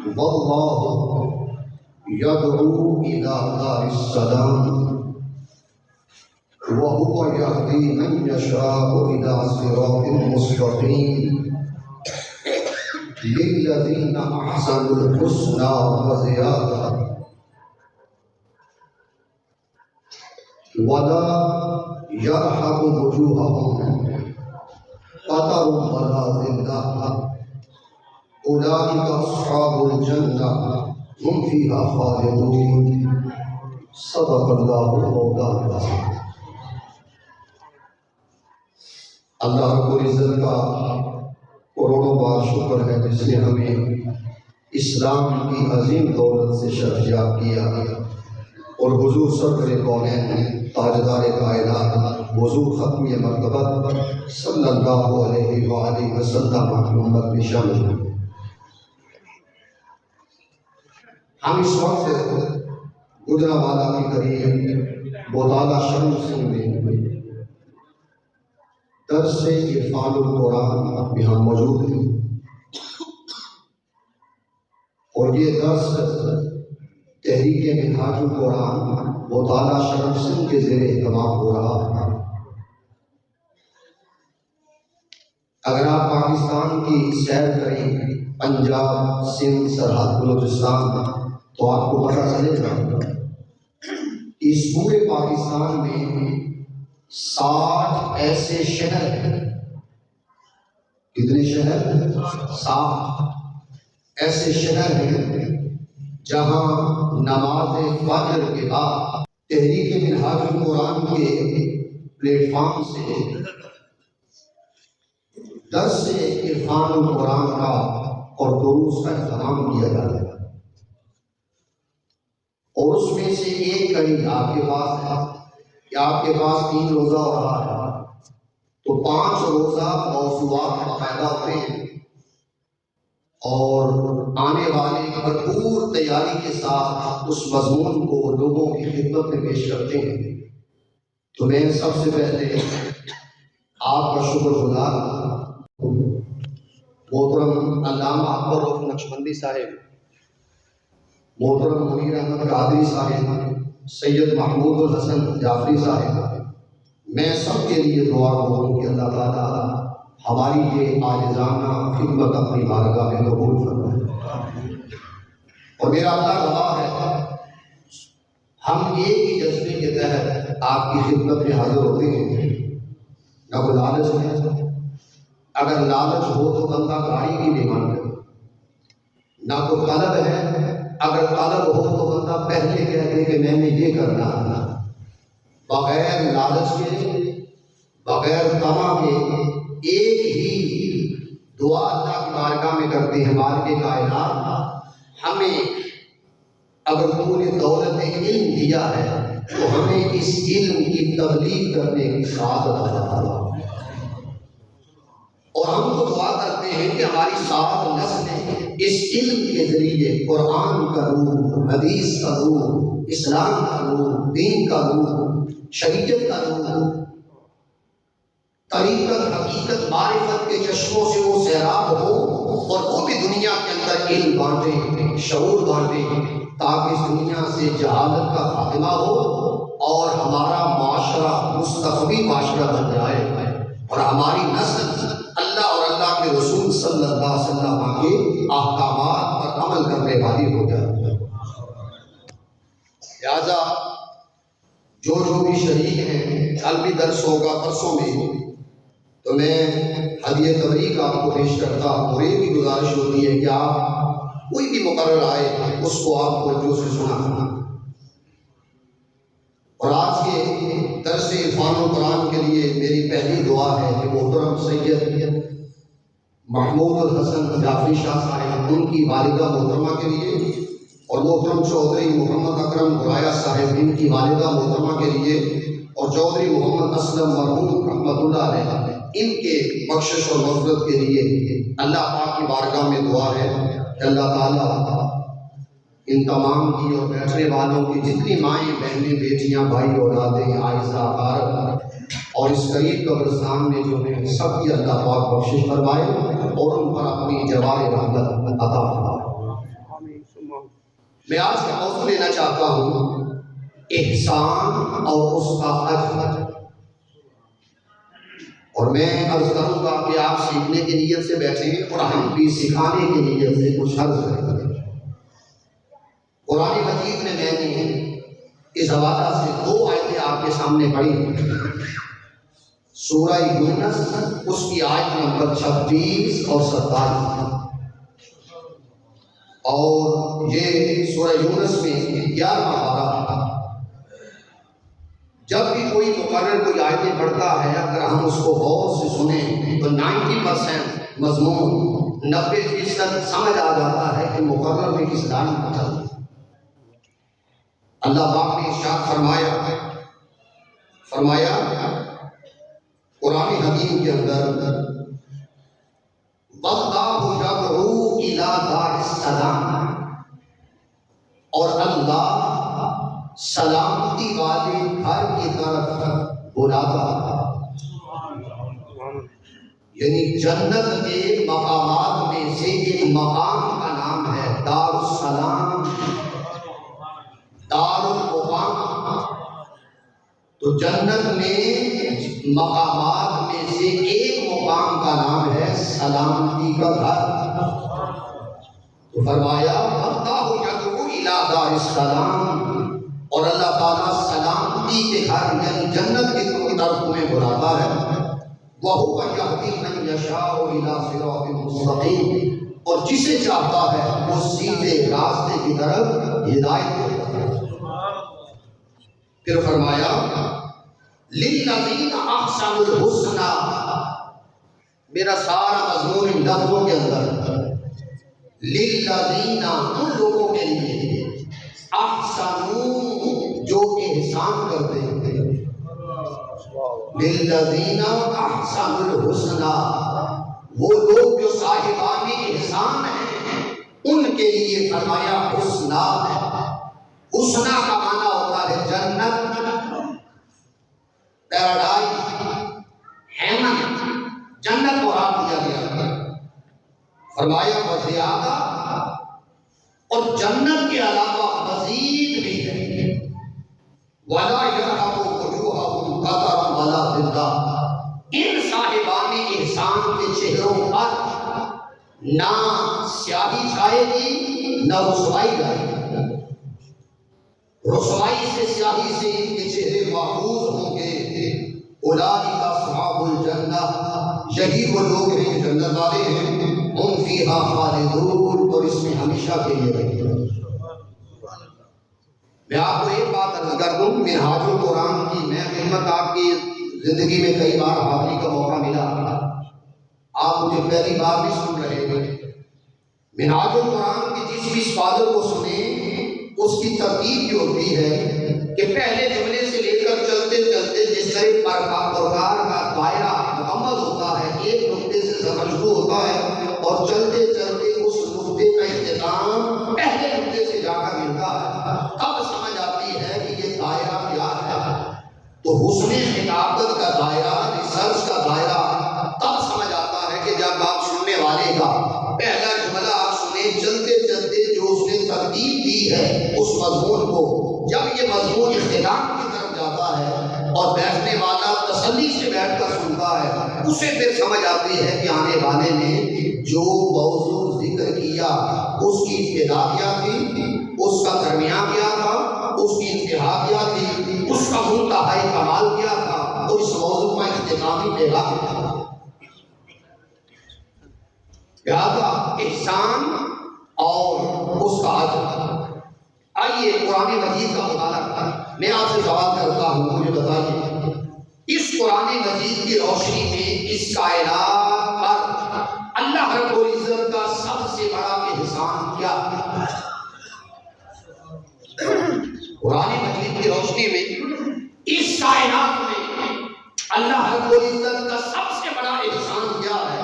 واللہ یدعو الی دار السلام وهو يهدي من يشاء إلى صراط مستقيم للذين أحسنوا الحسنى وزيادة ولا يرحق وجوههم قتر ولا ذلة أولئك أصحاب الجنة هم فيها خالدون صدق الله مولانا العظيم۔ اللہ رب العزت کا کروڑوں بار شکر ہے جس نے ہمیں اسلام کی عظیم دولت سے شرفیاب کیا اور حضور سرور کونین تاجدار کائنات حضور ختم مرتبہ صلی اللہ علیہ وآلہ وسلم محمد میں شامل ہیں۔ ہم اس وقت گجرانوالہ کے قریب بوتالہ شمس میں درس عرفان القرآن میں ہم موجود ہیں، اور یہ درس تحریک منہاج القرآن بوتالہ شرف سنگھ کے زیر اہتمام ہو رہا ہے۔ اگر آپ پاکستان کی سیر کریں، پنجاب، سندھ، سرحد، بلوچستان، تو آپ کو پتہ چلے گا اس پورے پاکستان میں 60 ایسے شہر ہیں۔ کتنے شہر؟ 60 ایسے شہر ہیں جہاں نماز فجر کے بعد تحریک منہاج القرآن کے پلیٹ فارم سے درس عرفان القرآن کا اور دروس کا اہتمام کیا جاتا ہے، اور اس میں سے ایک کڑی آپ کے پاس ہے کہ آپ کے پاس 3 روزہ ہو رہا ہے تو 5 روزہ موضوعات باقاعدہ ہوتے ہیں، اور آنے والے بھرپور تیاری کے ساتھ اس مضمون کو لوگوں کی خدمت میں پیش کرتے ہیں۔ تو میں سب سے پہلے آپ کا شکر گزار محترم علامہ اکبر رؤف نقشبندی صاحب، محترم منیر احمد قادری صاحب، سید محمود الحسن جعفری صاحب، میں سب کے لیے دعا کروں کہ اللہ تعالیٰ ہماری یہ عاجزانہ خدمت اپنی بارگاہ میں قبول فرمائے۔ اور میرا اللہ گواہ ہے، ہم ایک ہی جذبے کے تحت آپ کی خدمت میں حاضر ہوتے ہیں، نہ کوئی لالچ ہے۔ اگر لالچ ہو تو بندہ گاڑی کی ڈیمانڈ کرے، نہ کوئی طلب ہے۔ اگر طلب ہو تو بندہ پہلے کہہ دے کہ میں نے یہ کرنا ہے۔ بغیر لالچ کے، بغیر طمع کے ایک ہی دعا اللہ کی بارگاہ میں کرتے ہیں، مالک کائنات ہمیں اگر تو نے دولت علم دیا ہے تو ہمیں اس علم کی تبلیغ کرنے کی سعادت عطا فرما، اور ہم تو دعا کرتے ہیں کہ ہماری 7 نسلیں اس علم کے ذریعے قرآن کا نور، حدیث کا نور، اسلام کا نور، دین کا نور، شریعت کا نور، طریقت، حقیقت، معرفت کے چشموں سے وہ سیراب ہو، اور وہ بھی دنیا کے اندر علم بانٹیں، شعور بانٹیں، تاکہ اس دنیا سے جہالت کا خاتمہ ہو اور ہمارا معاشرہ مستقبی معاشرہ بن جائے، اور ہماری نسل اللہ اور اللہ کے رسول صلی اللہ علیہ وسلم کے احکامات پر عمل کرنے والی ہو جائے۔ لہذا جو بھی شریک ہیں، کل بھی درس ہوگا، پرسوں میں، تو میں ہدیہ تبریک آپ کو پیش کرتا ہوں، اور یہ بھی گزارش ہوتی ہے کہ آپ کوئی بھی مقرر آئے اس کو آپ توجہ سے سنا۔ اور آج کے درس عرفان القرآن کے لیے میری پہلی دعا ہے کہ محترم سید محمود الحسن جعفری شاہ صاحب، ان کی والدہ محترمہ کے لیے، اور محترم چودھری محمد اکرم گرایا صاحب، ان کی والدہ محترمہ کے لیے، اور چودھری محمد اسلم مرحوم رحمۃ اللہ علیہ، ان کے بخشش اور مغفرت کے لیے اللہ پاک کی بارگاہ میں دعا ہے کہ اللہ تعالیٰ ان تمام کی اور بیٹھنے والوں کی جتنی مائیں، بہنیں، بیٹیاں، بھائی، اولادیں، عائزہ، اقارب، اور اس قریب قبرستان میں جو ہیں سب کی اللہ پاک بخشش فرمائے اور ان پر اپنی جوار رحمت عطا فرمائے۔ میں آج کا موضوع لینا چاہتا ہوں احسان اور اس کا اجر، اور میں عرض کروں گا کہ آپ سیکھنے کی نیت سے بیٹھیں اور ہم بھی سکھانے کی نیت سے کچھ عرض کریں۔ قرآن مجید میں نے اس حوالہ سے 2 آیتیں آپ کے سامنے پڑھی۔ سورہ یونس اس کی آیت نمبر 26 اور 27، اور یہ سورہ یونس میں 11واں پارہ۔ جب بھی کوئی مقرر کوئی آیتیں پڑھتا ہے، اگر ہم اس کو غور سے سنیں تو 90% مضمون 90% سمجھ آ جاتا ہے کہ مقرر میں کس لائن پر چل۔ اللہ پاک نے ارشاد فرمایا قرآن حکیم کے اندر، وَاللَّهُ يَدْعُو إِلَىٰ دَارِ السَّلَامِ، اور اللہ سلامتی والے گھر کی طرف بلاتا ہے۔ یعنی جنت کے مقامات میں سے ایک مقام کا نام ہے دار السلام، دار المقام۔ تو جنت میں مقامات میں سے ایک مقام کا نام ہے سلامتی کا گھر۔ تو فرمایا اللہ یدعو الی دار السلام، اور اللہ تعالیٰ سلامتی کے گھر یعنی جنت کی طرف تمہیں بلاتا ہے۔ وَهُوَ يَهْدِي مَن يَشَاءُ إِلَىٰ صِرَاطٍ مُّسْتَقِيمٍ، اور جسے چاہتا ہے وہ سیدھے راستے کی طرف ہدایت دیتا ہے۔ پھر فرمایا لِلَّذِينَ أَحْسَنُوا الْحُسْنَىٰ، میرا سارا مضمون ان لفظوں کے اندر لِلَّذِينَ، ان لوگوں کے لیے، احسنوا جو احسان کرتے ہیں، لِلَّذِينَ أَحْسَنُوا الْحُسْنَىٰ، وہ لوگ جو صاحبان احسان ہیں ان کے لیے فرمایا حسنہ ہے۔ حسنہ کا معنی ہوتا ہے جنت، پیراڈائز، ہیمن، جنت مراد دیا گیا ہے۔ فرمایا وزیادہ، اور جنت کے علاوہ مزید بھی ہے۔ وَلَا يَرْهَقُ وُجُوهَهُمْ قَتَرٌ وَلَا ذِلَّةٌ، ان صاحبان احسان کے چہروں پر نہ سیاہی چھائے گی نہ رسوائی جائے گی۔ رسوائی سے سیاہی سے ان کے چہرے محفوظ ہوں گے۔ اولئک اصحاب الجنہ، یہی وہ لوگ ہیں جو جنت والے ہیں۔ ہم فیہا خالدون، اور اس میں ہمیشہ کے لیے رہیں گے۔ میں آپ کو ایک بات عرض کر دوں، منہاج القرآن کی میں خدمت آپ کی زندگی میں کئی بار حاضری کا موقع ملا، آپ مجھے پہلی بار بھی سن رہے ہیں۔ منہاج القرآن کی جس بھی اسپالر کو سنیں اس کی ترتیب یہ ہوتی ہے کہ پہلے جملے سے لے کر چلتے چلتے جس طرح پرکار کا دائرہ مکمل ہوتا ہے، ایک نقطے سے سفر شروع ہوتا ہے اور چلتے چلتے اس نقطے کا اختتام پہلے نقطے سے جا کر ملتا ہے، تب سمجھ آتی ہے کہ یہ دائرہ کیا ہے۔ تو حسن خطابت کا دائرہ، ریسرچ کا دائرہ تب سمجھ آتا ہے کہ جب آپ سننے والے کا پہلا جملہ آپ سنیں، چلتے چلتے جو اس نے ترتیب دی ہے اس مضمون کو، جب یہ مضمون اختتام کی طرف جاتا ہے اور بیٹھنے والا تسلی سے بیٹھ کر سنتا ہے، اسے پھر سمجھ آتی ہے کہ آنے والے نے جو موضوع ذکر کیا اس کی ابتدا کیا تھی، اس کا درمیان کیا تھا، اس کی انتہا کیا تھی، اس کا منتہائی کمال کیا تھا، اور اس موضوع کا اختتامی پیغام کیا تھا۔ لہذا احسان اور اس کا اجر۔ آئیے قرآن مجید کا مطالعہ کریں۔ میں آپ سے سوال کرتا ہوں، مجھے بتائیے اس قرآن مجید کی روشنی میں اس کائنات پر اللہ رب العزت کا سب سے بڑا احسان کیا ہے؟ قرآن مجید کی روشنی میں اس کائنات میں اللہ رب العزت کا سب سے بڑا احسان کیا ہے؟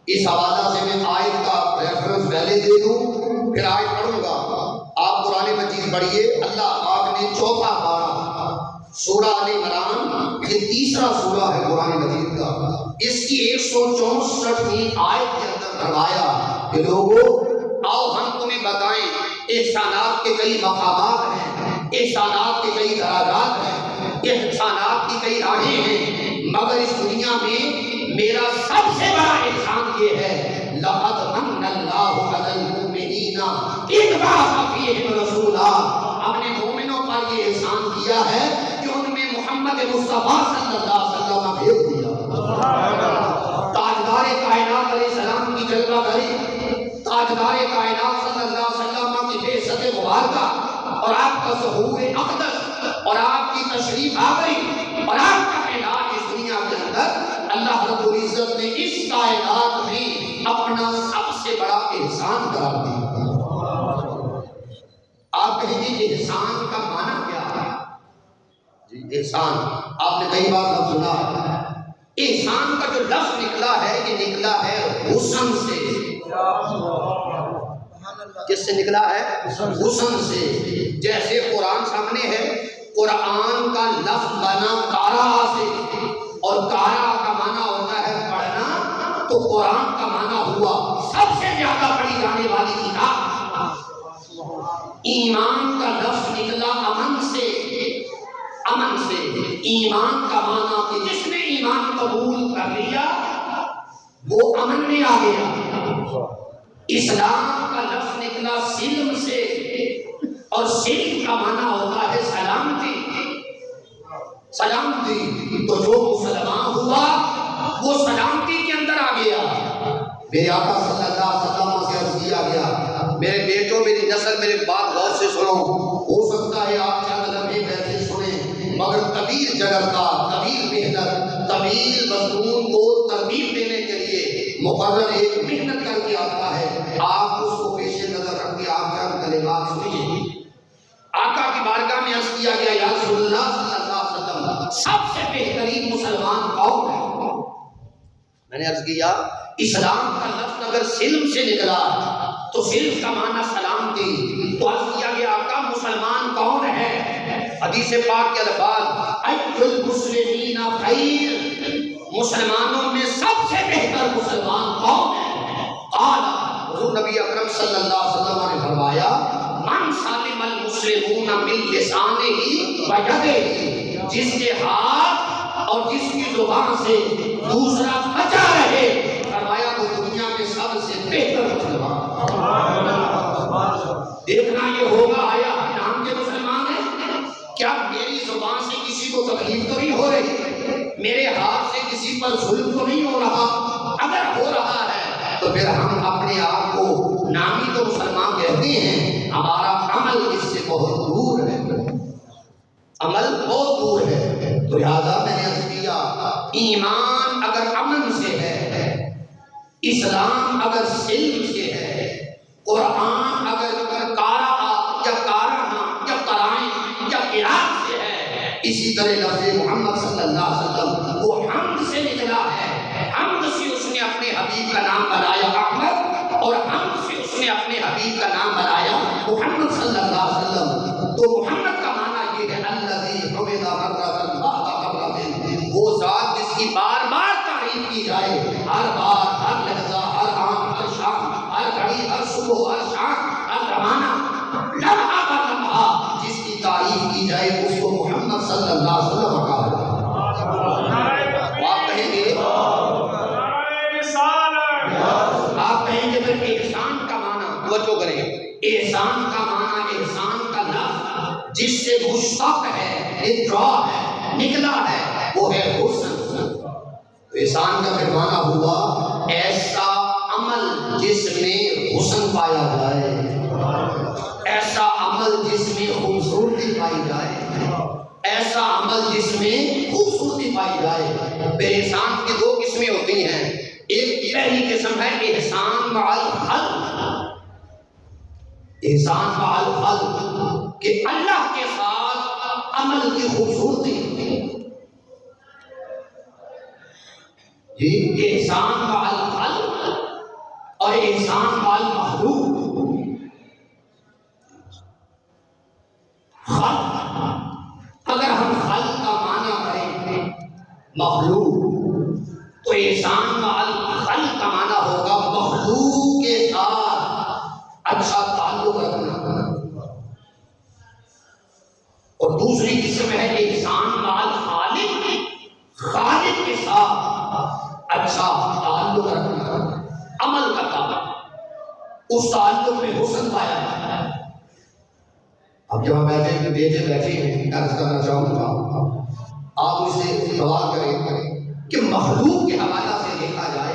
اس حوالہ سے میں آیت کا ریفرنس پہلے دے دوں، پھر آیت پڑھوں گا۔ آپ قرآن مجید پڑھیے، اللہ پاک نے 4واں پارہ سورہ آل عمران، یہ تیسرا سورہ ہے قرآن مجید کا، اس کی 164ویں آیت کے اندر فرمایا کہ لوگوں آؤ ہم تمہیں بتائیں احسانات کے کئی مقامات ہیں، احسانات کے کئی درجات ہیں، احسانات کی کئی راہیں ہیں، مگر اس دنیا میں میرا سب سے بڑا احسان یہ ہے، لقد من اللہ علی المؤمنین اذ بعث فیہم رسولا، ہم نے مومنوں پر یہ احسان کیا ہے کہ ان میں محمد مصطفیٰ صلی اللہ علیہ وسلم بھیج دیا۔ تاجدار کائنات علیہ السلام کی جلوہ گری، تاجدار کائنات صلی اللہ علیہ وسلم کی بعثت مبارکہ اور آپ کا ظہور اقدس اور آپ کی تشریف آوری اور آپ کا اعلان اس دنیا کے اندر، اللہ رب العزت نے اس کائنات میں اپنا سب سے بڑا احسان قرار دیا۔ آپ کہیں گے احسان کا معنی کیا ہے؟ جی احسان آپ نے کئی بار لفظ سنا ہے، احسان کا جو لفظ نکلا ہے یہ نکلا ہے حسن سے۔ کس سے نکلا ہے؟ حسن سے۔ جیسے قرآن سامنے ہے، قرآن کا لفظ بنا قارا سے، اور قارا کا معنی ہوتا ہے پڑھنا، تو قرآن کا معنی ہوا سب سے زیادہ پڑھی جانے والی کتاب۔ ایمان کا لفظ نکلا امن سے، امن سے۔ ایمان کا معنی کہ جس نے ایمان قبول کر لیا وہ امن میں آ گیا۔ اسلام کا لفظ نکلا سلم سے، اور سلم کا معنی ہوتا ہے سلامتی، سلامتی۔ تو جو مسلمان ہوا وہ سلامتی کے اندر آ گیا۔ میرے آقا صلی اللہ علیہ وسلم سے عرض کیا گیا، میرے بیٹوں میری نسل میرے بات غور سے سنو، ہو سکتا ہے آپ چند لمحے بیٹھے سنیں، مگر طویل جگر کا، طویل محنت، طویل مضمون کو ترتیب دینے کے لیے مقرر ایک محنت کر کے آتا ہے۔ آپ اس کو پیش نظر رکھ کے آپ چند کلمات سنیے۔ آقا کی بارگاہ میں عرض کیا گیا، یا رسول اللہ صلی اللہ علیہ وسلم سب سے بہترین مسلمان کون ہے؟ میں نے عرض کیا اسلام کا لفظ اگر سلم سے نکلا تو سلم کا معنی سلامتی، تو عرض کیا گیا آقا مسلمان کون ہے؟ حدیث پاک کے الفاظ، ای المسلمین خیر، مسلمانوں میں سب سے بہتر مسلمان کون ہے؟ قال، حضور نبی اکرم صلی اللہ علیہ وسلم نے فرمایا، من سالم المسلمون من لسانہ و یدہ، جس کے ہاتھ اور جس کی زبان سے دوسرا بچا رہے، فرمایا وہ دنیا میں سب سے بہتر مسلمان۔ دیکھنا یہ ہوگا آیا نام کے مسلمان ہیں، کیا میری زبان سے کسی کو تکلیف تو نہیں ہو رہی، میرے ہاتھ سے کسی پر ظلم تو نہیں ہو رہا؟ اگر ہو رہا ہے تو پھر ہم اپنے آپ کو نامی تو مسلمان کہتے ہیں، ہمارا عمل اس سے بہت دور ہے، عمل بہت دور ہے۔ تو لہٰذا میں نے عرض کیا ایمان اگر امن سے ہے، اسلام اگر سلم سے ہے، قرآن اگر قارا یا قارانہ یا قرائن یا قرات سے ہے، اسی طرح لفظ محمد صلی اللہ علیہ وسلم وہ حمد سے نکلا ہے۔ حمد سے اس نے اپنے حبیب کا نام بنایا احمد، اور حمد سے اس نے اپنے حبیب کا نام بنایا محمد صلی اللہ علیہ وسلم۔ تو محمد کا معنی یہ ہے الذی حمد مرۃ بعد مرۃ، وہ ذات جس کی بار بار تعریف کی جائے، ہر بار، ہر لحظہ، ہر آن، ہر شام، ہر گھڑی، ہر صبح، ہر شام، ہر زمانہ، لمحہ بر لمحہ جس کی تعریف کی جائے اس کو محمد صلی اللہ علیہ وسلم کہا جائے۔ آپ کہیں گے آپ کہیں گے پھر احسان کا معنی توجہ کریں، احسان کا معنی، احسان کا لفظ جس سے مشتق ہے، ادرا ہے، نکلا ہے، وہ ہے حسن۔ احسان کا پھر معنی ہوا ایسا عمل جس میں حسن پایا جائے، ایسا عمل جس میں خوبصورتی پائی جائے، ایسا عمل جس میں خوبصورتی پائی جائے۔ پھر احسان کی دو قسمیں ہوتی ہیں، ایک پہلی قسم ہے احسان مع الخلق، احسان مع الخلق کہ اللہ کے ساتھ عمل کی خوبصورتی، یہ احسان مع الخلق اور احسان مع المخلوق۔ خلق اگر ہم خلق کا معنی کریں مخلوق، تو احسان مع الخلق کا معنی ہوگا مخلوق کے ساتھ اچھا تعلق رکھنا، جو ہے احسان مال خالق، خالق کے ساتھ اچھا تعلق رکھنا، عمل کرنا، اس تعلق میں حسن پایا جاتا ہے۔ اب جب بیٹھے ہیں، عرض کرنا چاہوں گا آپ اسے دعا کریں کہ مخلوق کے حوالہ سے دیکھا جائے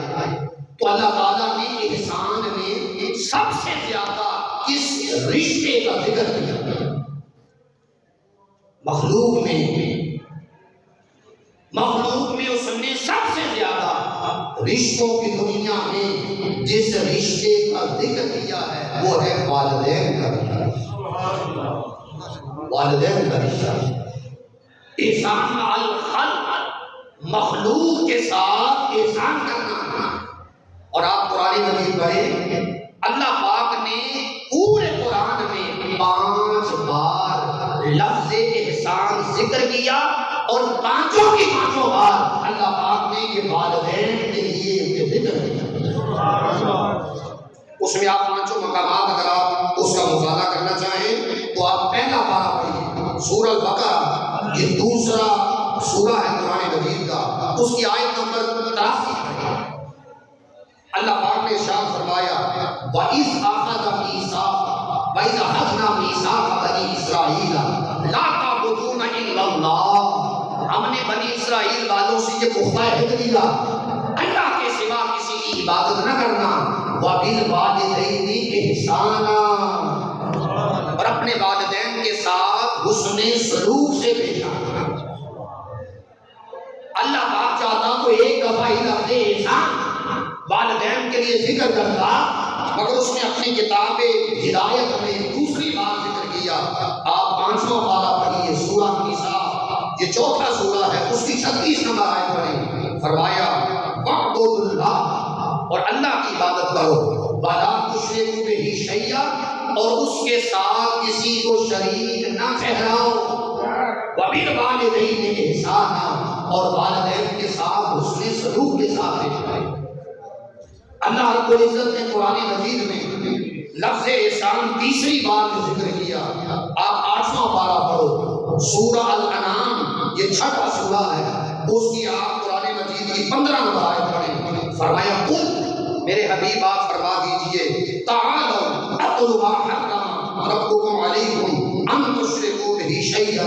تو اللہ تعالیٰ نے احسان میں سب سے زیادہ کس رشتے کا ذکر کیا؟ مخلوق میں اس نے سب سے زیادہ رشتوں کی دنیا میں جس رشتے کا ذکر کیا ہے وہ ہے والدین کا رشتہ۔ والدین کا رشتہ، احسان الخلق، مخلوق کے ساتھ احسان کرنا۔ اور آپ قرآن مجید پڑھیں، اللہ پاک نے پورے قرآن میں 5 بار لفظ احسان ذکر کیا، اور پانچوں کی پانچوں بار اللہ پاک نے یہ والدین کے لیے ذکر کیا۔ اس میں آپ 5 مقامات اگر آپ اس کا مطالعہ کرنا چاہیں تو آپ پہلا پارہ پڑھیے، سورہ البقرہ، یہ دوسرا سورہ ہے قرآن مجید کا، اس کی آیت نمبر 83 پڑھیے۔ اللہ پاک نے ارشاد فرمایا وَإِذْ أَخَذَ مِيثَاقَ وَإِذْ أَخَذْنَا مِيثَاقَ بَنِي إِسْرَائِيلَ لَا تَعْبُدُونَ إِلَّا اللَّهَ، ہم نے بنی اسرائیل والوں سے یہ پختہ عہد لیا اللہ کے سوا کسی کی عبادت نہ کرنا، وَبِالْوَالِدَيْنِ إِحْسَانًا، اور اپنے والدین کے ساتھ حسن سلوک سے پیش آنا۔ اللہ پاک چاہتا تو ایک دفعہ ہی لفظ احسان والدین کے لیے ذکر کرتا، مگر اس نے اپنی کتاب ہدایت میں دوسری بار ذکر کیا۔ آپ 5واں پارہ پڑھیے، سورہ النساء، یہ چوتھا سورہ ہے، اس کی 36 نمبر آیت پڑھیں۔ فرمایا وَاعْبُدُوا اللَّهَ، اور اللہ کی عبادت کرو، وَلَا تُشْرِكُوا بِهِ شَيْئًا، اور اس کے ساتھ کسی کو شریک نہ ٹھہراؤ، وَبِالْوَالِدَيْنِ إِحْسَانًا، اور والدین کے ساتھ حسن سلوک کے ساتھ پیش آئے۔ اللہ رب العزت نے قرآن مجید میں لفظ احسان تیسری بار میں ذکر کیا۔ آپ 8واں پارہ پڑھو، سورہ الانعام، یہ 6واں سورہ ہے، اس کی آپ قرآن مجید کی 15 نمبر آیت پڑھیں۔ فرمایا قل، میرے حبیب آپ فرما دیجئے، تعالوا اتل ما حرم ربکم علیکم ان تشرکوا بہ شیئا،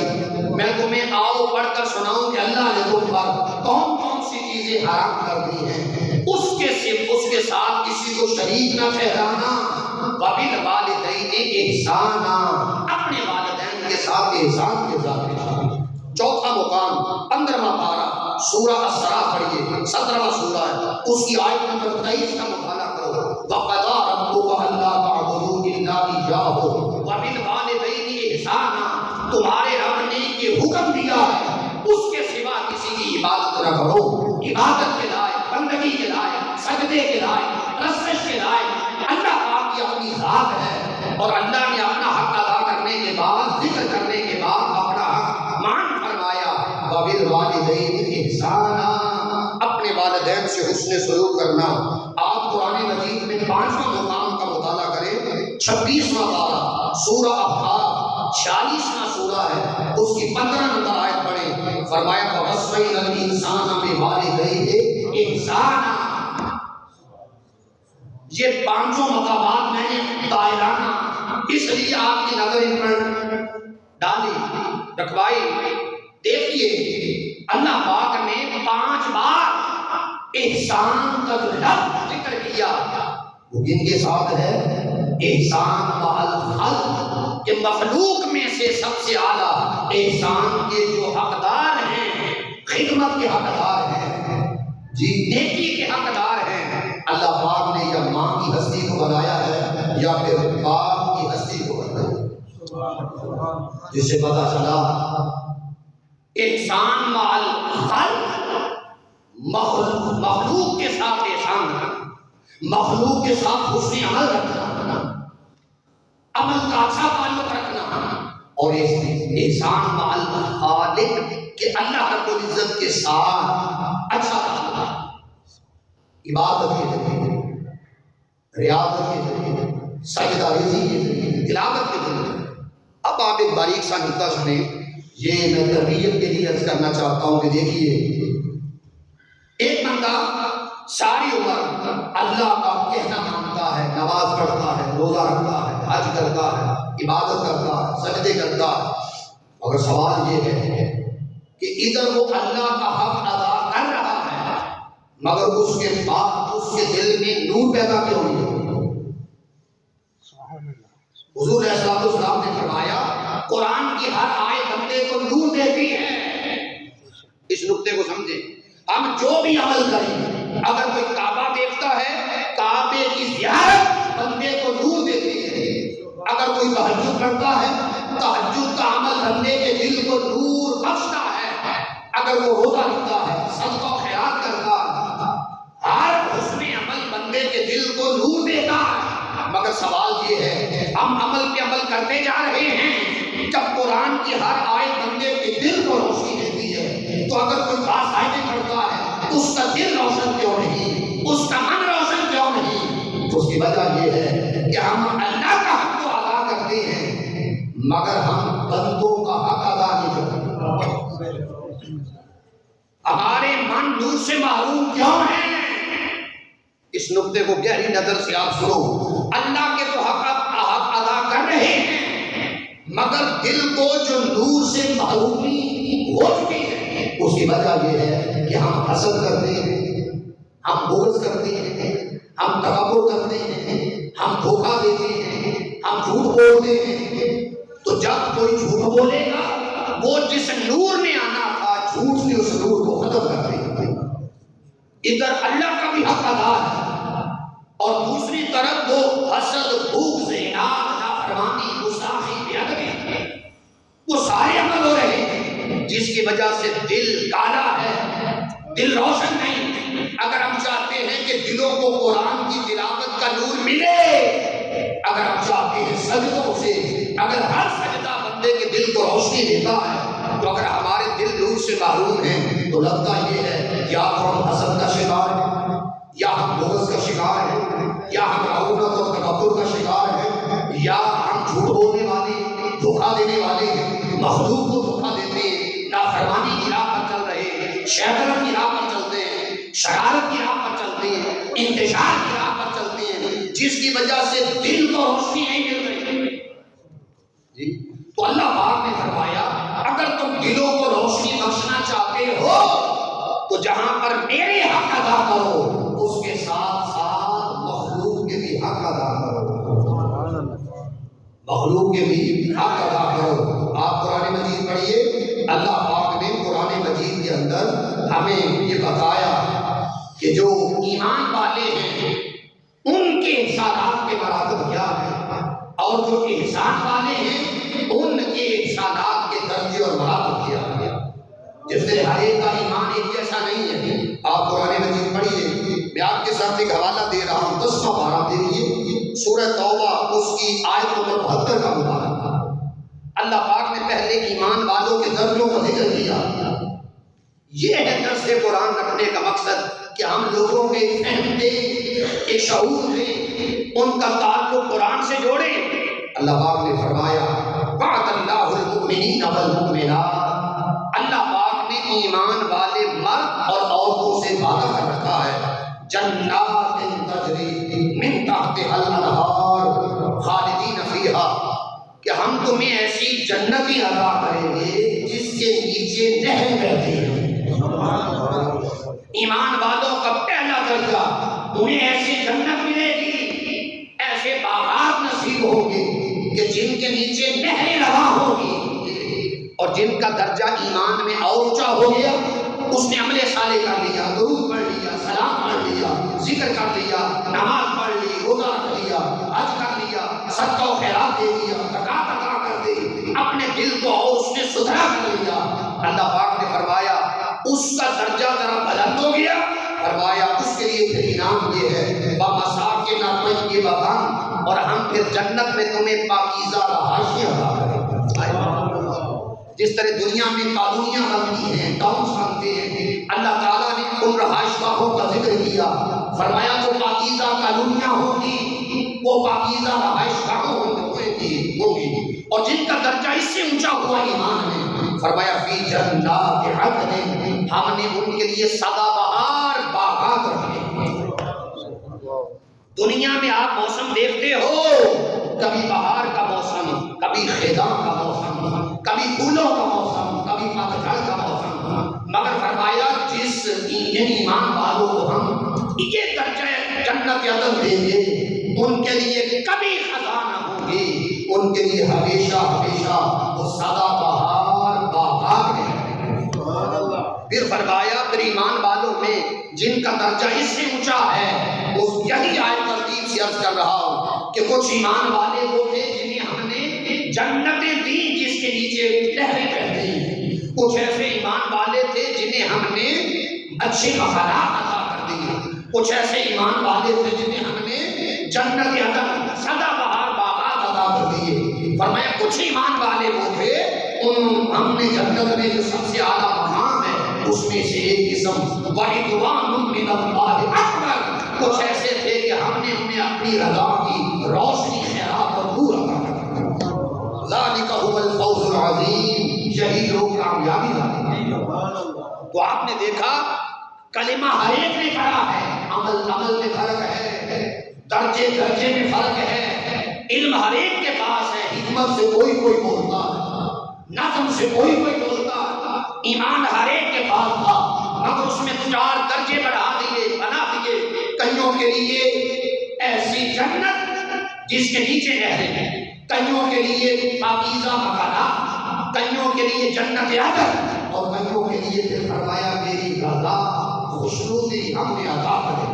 میں تمہیں آؤ پڑھ کر سناؤں کہ اللہ نے تم پر کون کون سی چیزیں حرام کر دی ہیں، اس کے ساتھ کسی کو شریک نہ ٹھہرانا، وَبِالْوَالِدَيْنِ إِحْسَانًا، اپنے والدین کے ساتھ احسان کے ساتھ احسان۔ چوتھا مقام 15واں پارہ سورہ اسراء پڑھیے، 17واں سورہ ہے، اس کی آیت نمبر 23 کا مطالعہ کرو۔ وَقَضَىٰ رَبُّكَ أَلَّا تَعْبُدُوا إِلَّا إِيَّاهُ وَبِالْوَالِدَيْنِ إِحْسَانًا، تمہارے رب نے یہ حکم دیا ہے اس کے سوا کسی کی عبادت نہ کرو۔ عبادت کے لائق، بندگی کے لائق، سجدے کے لائق، رسش کے لائق اللہ پاک کی اپنی ذات ہے، اور اللہ نے اپنا حق ادا کرنے کے بعد، ذکر کرنے کے بعد اپنا حق مان فرمایا، وَبِالْوَالِدَيْنِ إِحْسَانًا، اپنے والدین سے حسن سلوک کرنا۔ آپ قرآن مجید میں 5واں مقام کا مطالعہ کریں، 26واں پارہ سورہ انفال، 46واں سورہ ہے، اس کی 15 نمبر آیت پڑھیں۔ فرمایا وَوَصَّيْنَا الْإِنسَانَ بِوَالِدَيْهِ إِحْسَانًا، یہ 5 مقامات میں نے دائرانہ اس لیے آپ کی نظر ان پر ڈالی، رکھوائی۔ دیکھیے اللہ پاک نے 5 بار احسان کا جو لفظ ذکر کیا وہ کن کے ساتھ ہے؟ احسان مع الخلق، کہ مخلوق میں سے سب سے اعلیٰ احسان کے جو حقدار ہیں، خدمت کے حقدار ہیں، جی نیکی کے حقدار ہیں، اللہ پاک نے یا ماں کی ہستی کو بنایا ہے یا پھر باپ کی ہستی کو بنایا، جس سے پتہ چلا احسان مع الخلق، مخلوق کے ساتھ احسان رکھنا، مخلوق کے ساتھ حسن عمل رکھنا، عمل کا اچھا تعلق رکھنا، اور احسان مع الخالق کہ اللہ رب العزت کے ساتھ اچھا تعلق، عبادت کے ذریعے، ریاضت کے ذریعے، سجدہ ریزی کے ذریعے، تلاوت کے ذریعے۔ اب آپ ایک باریک سا نکتہ سنیں یہ میں تربیت کے لیے عرض کرنا چاہتا ہوں کہ دیکھیے، ایک بندہ ساری عمر اللہ کا کہنا مانتا ہے، نماز پڑھتا ہے، روزہ رکھتا ہے، حج کرتا ہے، عبادت کرتا ہے، سجدے کرتا ہے، مگر سوال یہ ہے کہ ادھر وہ اللہ کا حق ادا کر رہا ہے مگر اس کے بعد اس کے دل میں نور پیدا کیوں نہیں ہوتا؟ حضور علیہ السلام نے فرمایا قرآن کی ہر آیت بندے کو نور دیتی ہے۔ اس نقطے کو سمجھیں، ہم جو بھی عمل کریں، اگر کوئی کعبہ دیکھتا ہے، کعبے کی زیارت بندے کو نور دیتی ہے۔ اگر کوئی تہجد پڑھتا ہے، تہجد کا عمل بندے کے دل کو نور بخشتا ہے۔ اگر وہ روزہ رکھتا ہے، صدقہ و خیرات کرتا ہے، ہر حسن عمل بندے کے دل کو نور دیتا ہے۔ مگر سوال یہ ہے، ہم عمل پہ عمل کرتے جا رہے ہیں، جب قرآن کی ہر آیت بندے کے دل کو روشنی دیتی ہے، تو اگر کوئی خاص آیتیں پڑھتا ہے، اس کا دل روشن کیوں نہیں، اس کا من روشن کیوں نہیں؟ تو اس کی وجہ یہ ہے کہ ہم اللہ کا حق تو ادا کرتے ہیں مگر ہم بندوں کا حق ادا نہیں کرتے۔ ہمارے من نور سے محروم کیوں ہیں؟ اس نقطے کو گہری نظر سے آپ سنو۔ اللہ کے تو حق ادا کر رہے ہیں مگر دل کو جو نور سے محرومی ہو چکی ہے، اس کی وجہ یہ ہے کہ ہم حسد کرتے ہیں، ہم بغض کرتے ہیں، ہم تکبر کرتے ہیں، ہم دھوکہ دیتے ہیں، ہم جھوٹ بولتے ہیں۔ تو جب کوئی جھوٹ بولے گا، وہ جس نور میں آنا تھا، جھوٹ سے اس نور کو ختم کر دے گا۔ ادھر اللہ کا بھی حق ادا ہے اور دوسری طرف وہ حسد، بغض، اناد، نافرمانی، گستاخی، بے ادبی، وہ سارے عمل ہو رہے ہیں جس کی وجہ سے دل کالا ہے، دل روشن نہیں۔ اگر ہم چاہتے ہیں کہ دلوں کو قرآن کی تلاوت کا نور ملے، اگر ہم چاہتے ہیں سجدوں سے، اگر ہر سجدہ بندے کے دل کو روشنی دیتا ہے، تو اگر ہمارے دل نور سے محروم ہیں تو لگتا یہ ہے یا تو ہم حسد کا شکار ہیں، یا ہم بغض کا شکار ہیں، یا ہم عقوبت اور تکبر کا شکار ہیں، یا ہم جھوٹ بولنے والے، دھوکہ دینے والے ہیں، مخلوق کو دھوکہ دیتے ہیں، نافرمانی کی راہ پر چل رہے ہیں، شیطنت کی راہ پر چلتے ہیں، شرارت کی راہ پر چلتے ہیں، انتشار کی راہ پر چلتے ہیں، جس کی وجہ سے دل کو روشنی نہیں مل رہی۔ جی تو اللہ پاک نے فرمایا اگر تم دلوں کو روشنی بخشنا چاہتے ہو تو جہاں پر میرے حق ادا کرو، اس کے ساتھ ساتھ مخلوق کے بھی حق ادا کرو، مخلوق کے بھی حق ادا کرو۔ آپ قرآن مجید پڑھیے، اللہ پاک نے قرآن مجید کے اندر ہمیں یہ بتایا کہ جو ایمان والے ہیں ان کے احسانات کے مراتب کیا ہیں، اور جو احسان والے ہیں ان کے احسانات کے درجے اور مراتب کیا ہیں۔ جس سے ہر ایک کا ایمان ایک جیسا نہیں ہے۔ آپ قرآن مجید پڑھیے، میں آپ کے ساتھ ایک حوالہ دے رہا ہوں، 10واں پارہ دیکھیے، سورہ توبہ اس کی آیت نمبر 72 کا مبارک۔ اللہ پاک نے پہلے ایمان والوں کے درجوں کا ذکر کیا۔ یہ ہے درس قرآن رکھنے کا مقصد کہ ہم لوگوں کے فہم دیں، ایک شعور دیں، ان کا تعلق قرآن سے جوڑیں۔ اللہ پاک نے فرمایا وعد اللہ المؤمنین والمؤمنات، اللہ پاک نے ایمان والے مرد اور عورتوں سے وعدہ کر رکھا ہے، جنات تجری من تحتها الانہار خالدین فیہا، کہ ہم تمہیں ایسی جنتیں عطا کریں گے جس کے نیچے نہریں بہتی ہیں۔ ایمان والوں کا پہلا درجہ، انہیں ایسی جنت ملے گی، ایسے باغات نصیب ہوں گے کہ جن کے نیچے نہریں رواں ہوں گی۔ اور جن کا درجہ ایمان میں اور اونچا ہو گیا، اس نے عمل صالح کر لیا، درود پڑھ لیا، سلام پڑھ لیا، ذکر کر لیا، نماز پڑھ لی، روزہ رکھ لیا، حج کر لیا، صدقہ و خیرات دے دیا، زکات ادا کر دی، اپنے دل کو اور اس نے ستھرا کر لیا۔ اللہ پاک نے فرمایا اس کا درجہ ذرا بلند ہو گیا، فرمایا اس کے لیے پھر انعام یہ ہے بمساکن طیبۃ، اور ہم پھر جنت میں تمہیں پاکیزہ رہائشیں عطا کریں گے۔ جس طرح دنیا میں کالونیاں بنتی ہیں، ٹاؤنز بنتے ہیں، اللہ تعالیٰ نے ان رہائش گاہوں کا ذکر کیا، فرمایا جو پاکیزہ کالونیاں ہوں گی وہ پاکیزہ رہائش گاہوں ہوں گی، اور جن کا درجہ اس سے اونچا ہوا ایمان ہے، فرمایا فی جنات عدن، ہم نے ان کے لیے سدا بہار باغات رکھے ہیں۔ دنیا میں آپ موسم دیکھتے ہو، کبھی بہار کا موسم، کبھی خزاں کا موسم، کبھی پھولوں کا موسم، کبھی پتجھڑ کا موسم، مگر فرمایا جس ایمان والوں کو ہم یہ درجہ جنت عدن دیں گے، ان کے لیے کبھی خزاں نہ ہوں گے، ان کے لیے ہمیشہ ہمیشہ وہ سدا بہار باغات ہیں۔ پھر فرمایا پھر ایمان والوں میں جن کا درجہ اس سے اونچا ہے، اس یہی آیت ترتیب سے عرض کر رہا ہوں کہ کچھ ایمان والے وہ تھے جنہیں ہم نے جنتیں دی جس کے نیچے لہریں بہتی ہیں، کچھ ایسے ایمان والے تھے جنہیں ہم نے اچھے مکانات عطا کر دیے، کچھ ایسے ایمان والے تھے جنہیں ہم نے جنت عدن سدا بہار باغات عطا کر دیے۔ فرمایا کچھ ایمان والے وہ تھے ہم نے جنت میں جو سب سے اعلیٰ مقام ہے اس میں سے ایک قسم وَرِضْوَانٌ مِّنَ اللَّهِ أَكْبَرُ، کچھ ایسے تھے کہ ہم نے انہیں اپنی رضا کی روشنی خیرات اور نور عطا کیا۔ ذَلِكَ هُوَ الْفَوْزُ الْعَظِيمُ، یہی لوگ کامیابی والے ہیں۔ تو آپ نے دیکھا کلمہ ہر ایک نے پڑھا ہے، عمل میں فرق ہے، درجے میں فرق ہے، علم ہر ایک کے پاس ہے، حکمت سے کوئی بولتا ہے، نظم سے کوئی بولتا ہے، ایمان ہر ایک کے پاس تھا، مگر اس میں 4 درجے بنا دیے، کئیوں کے لیے ایسی جنت جس کے نیچے نہریں ہیں، کئیوں کے لیے پاکیزہ مکانات، کئیوں کے لیے جنت عدن، اور کئیوں کے لیے پھر فرمایا میری رضا خوشنودی ہم نے عطا کرے۔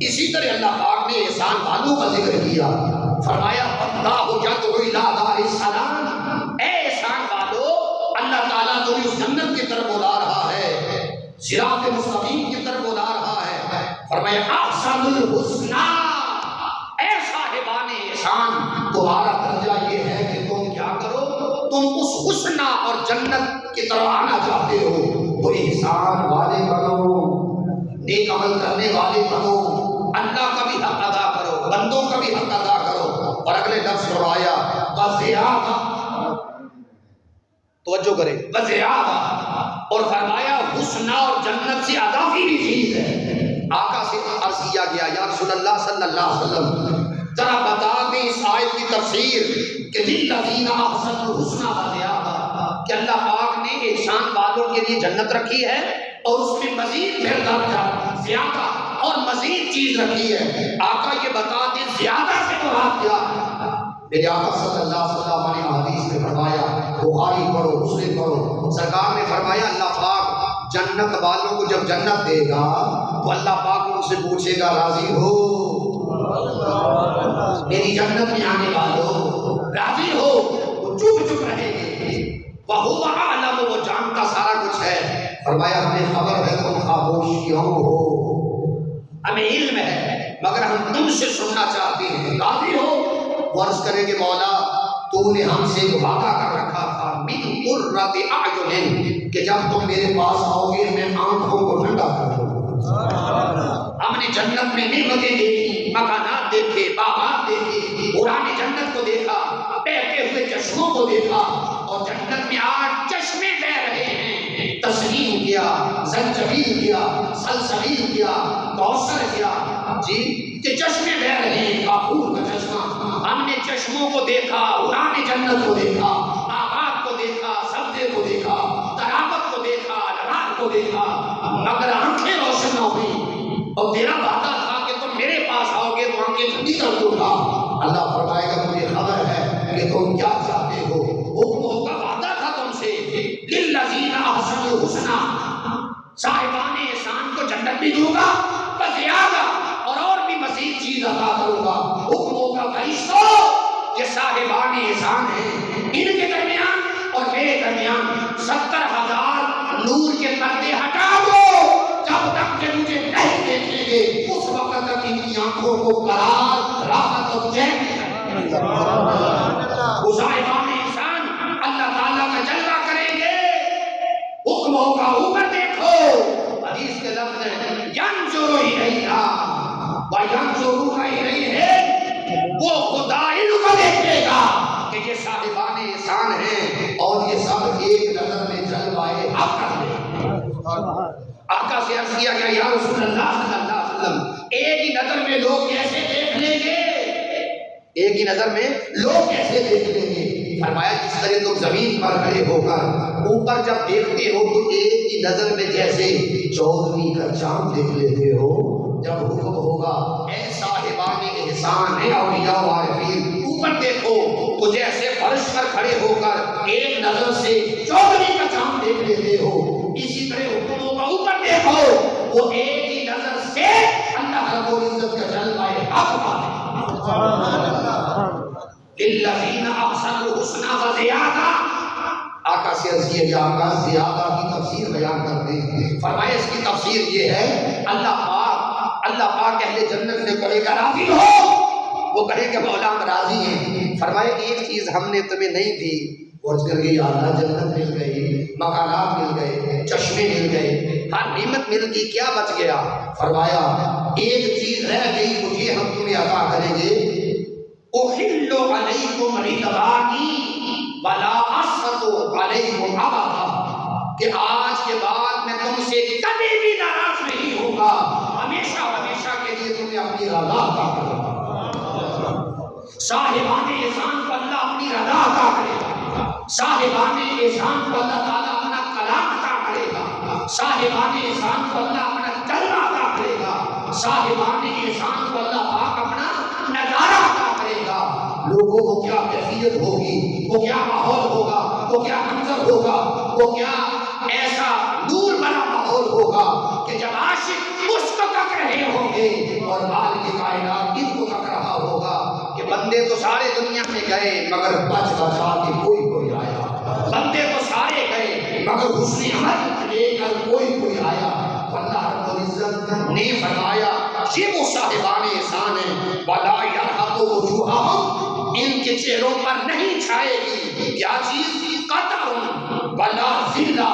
اسی طرح اللہ پاک نے احسان والوں کا ذکر کیا، فرمایا اللہ یدعو الی دار السلام، اے احسان والو اللہ تعالیٰ تمہیں اس جنت کی طرف بلا رہا ہے، صراط مستقیم کی طرف بلا رہا ہے۔ فرمایا احسن الحسنی، اے صاحبان احسان تمہارا درجہ یہ ہے کہ تم کیا کرو، تم اس حسنہ اور جنت کی طرف آنا چاہتے ہو تو احسان والے بنو، نیک عمل کرنے والے بنو، اللہ کا بھی حق ادا کرو، بندوں کا بھی حق ادا کرو۔ اور اگلے لفظ فرمایا وزیادہ، توجہ کرے وزیادہ، اور فرمایا حسنہ اور جنت سے اضافی بھی چیز ہے۔ آقا سے عرض کیا گیا یا رسول اللہ صلی اللہ علیہ وسلم ذرا بتا دیں اس آیت کی تفسیر کہ للذین احسنوا الحسنی وزیادہ، کہ اللہ پاک نے احسان والوں کے لیے جنت رکھی ہے اور اس میں مزید پھر درجہ زیادہ اور مزید چیز رکھی ہے۔ آقا یہ بتا دیں زیادہ سے مراد کیا ہے؟ میرے آقا صلی اللہ علیہ وسلم نے حدیث میں فرمایا، بخاری پڑھو مسلم پڑھو، سرکار نے فرمایا اللہ پاک جنت والوں کو جب جنت دے گا تو اللہ پاک ان سے پوچھے گا راضی ہو میری جنت میں آنے والوں، راضی ہو؟ وہ چپ رہے گے، وَهُوَ أَعْلَمُ، وہ جانتا سارا کچھ ہے۔ فرمایا ہمیں خبر ہے تم خاموش کیوں ہو، ہمیں علم ہے مگر ہم تم سے سننا چاہتے ہیں، راضی ہو؟ وہ عرض کریں گے مولا تو نے ہم سے وعدہ کر رکھا تھا من قرۃ اعین کہ جب تم میرے پاس آؤ گے میں آنکھوں کو ٹھنڈا کر دوں گا۔ ہم نے جنت میں نعمتیں دیکھی، مکانات دیکھے، باغات دیکھے، قرآن جنت کو دیکھا، بہتے ہوئے چشموں کو دیکھا، اور جنت میں 8 چشمے بہ رہے ہیں، تسنیم کیا، زنجبیل کیا، سلسبیل کیا، کوثر کیا، جی کہ چشمے بہ رہے ہیں، کافور کا چشمہ۔ ہم نے چشموں کو دیکھا، قرآن جنت کو دیکھا، آباد کو دیکھا، سبزے کو دیکھا، تراوت کو دیکھا، نبات کو دیکھا، مگر آنکھیں روشن نہ ہوئی، اور تیرا وعدہ تھا کہ تم میرے پاس آؤ گے تو آنکھیں ٹھنڈی کر دوں گا۔ اللہ فرمائے گا مجھے خبر ہے کہ تم کیا چاہتے ہو، حکم کا وعدہ تھا تم سے، للذین احسنوا الحسنی، صاحبان احسان کو جنت بھی دوں گا بزیادہ، اور بھی مزید چیز عطا کروں گا۔ حکموں کا فرشتوں یہ صاحبان احسان ہیں، ان کے درمیان اور میرے درمیان 70,000 نور کے پردے ہٹا دو، جب تک کہ مجھے نہیں دیکھیں گے اس وقت تک ان کی آنکھوں کو قرار، راحت اور چین وہ صاحبان احسان اللہ تعالیٰ کا جلوہ کریں گے۔ حکم ہوگا اوپر دیکھو، حدیث کے لفظ ہیں ینظر الیہا وینظرون الیہ، وہ خدا ان کو دیکھے گا کہ یہ صاحبان احسان ہیں اور یہ سب ایک نظر میں آقا سے عرض کیا گیا یا رسول اللہ صلی اللہ علیہ وسلم ایک ہی نظر میں لوگ کیسے دیکھ لیں گے؟ ایک ہی نظر میں لوگ کیسے دیکھ لیں گے؟ فرمایا جس طرح تم زمین پر کھڑے ہو کر اوپر جب دیکھتے ہو تو ایک ہی نظر میں جیسے 14ویں کا چاند دیکھ لیتے ہو، جب حکم ہوگا اے صاحبان احسان اے اولیاء و عارفین اوپر دیکھو تو جیسے فرش پر کھڑے ہو کر ایک نظر سے 14ویں کا چاند دیکھ لیتے ہو، اسی طرح حکم ہوگا اوپر دیکھو وہ ایک ہی نظر سے اللہ رب العزت کا جلوہ حق پائے۔ للذین احسنوا الحسنی و زیادہ۔ آقا سے عرض کیا کہ آقا زیادہ کی تفسیر بیان کر دیں۔ فرمایا اس کی تفسیر یہ ہے اللہ پاک اہل جنت سے کہے گا راضی ہو، وہ کہے کہ مولا ہم راضی ہیں۔ فرمایا ایک چیز ہم نے تمہیں نہیں دی، عرض کر کے یا اللہ جنت مل گئی، مکانات مل گئے، چشمے مل گئے، ہر نعمت مل گئی، کیا بچ گیا؟ فرمایا ایک چیز رہ گئی مجھے ہم تمہیں عطا کریں گے، احل علیکم رضوانی ولا اسخط علیکم ابدا، کہ آج کے بعد میں تم سے کبھی بھی ناراض نہیں ہوگا، ہمیشہ ہمیشہ کے لیے تمہیں اپنی رضا عطا کروں گا۔ صاحبان احسان کو اللہ اپنی رضا عطا کرے گا، صاحبان احسان کو اللہ تعالیٰ اپنا کلام عطا کرے گا، صاحبان احسان کو اللہ اپنا کلمہ عطا کرے گا، صاحبان احسان کو اللہ پاک اپنا نظارہ عطا کرے گا۔ لوگوں کو کیا کیفیت ہوگی، وہ کیا ماحول ہوگا، وہ کیا منظر ہوگا، وہ کیا ایسا نور بنا ماحول ہوگا کہ جب عاشق اس کو تک رہے ہوں گے اور مالک کائنات ان کو تک رہا ہوگا کہ بندے تو سارے دنیا میں گئے مگر بچ بچا کے کوئی آیا، بندے تو سارے گئے مگر حسن عمل لے کر کوئی آیا۔ اللہ رب العزت نے فرمایا یہ وہ صاحبان احسان ہیں ولا یرهق وجوہہم، ان کے چہروں پر نہیں چھائے گی کیا چیز؟ قطر ولا ذلہ،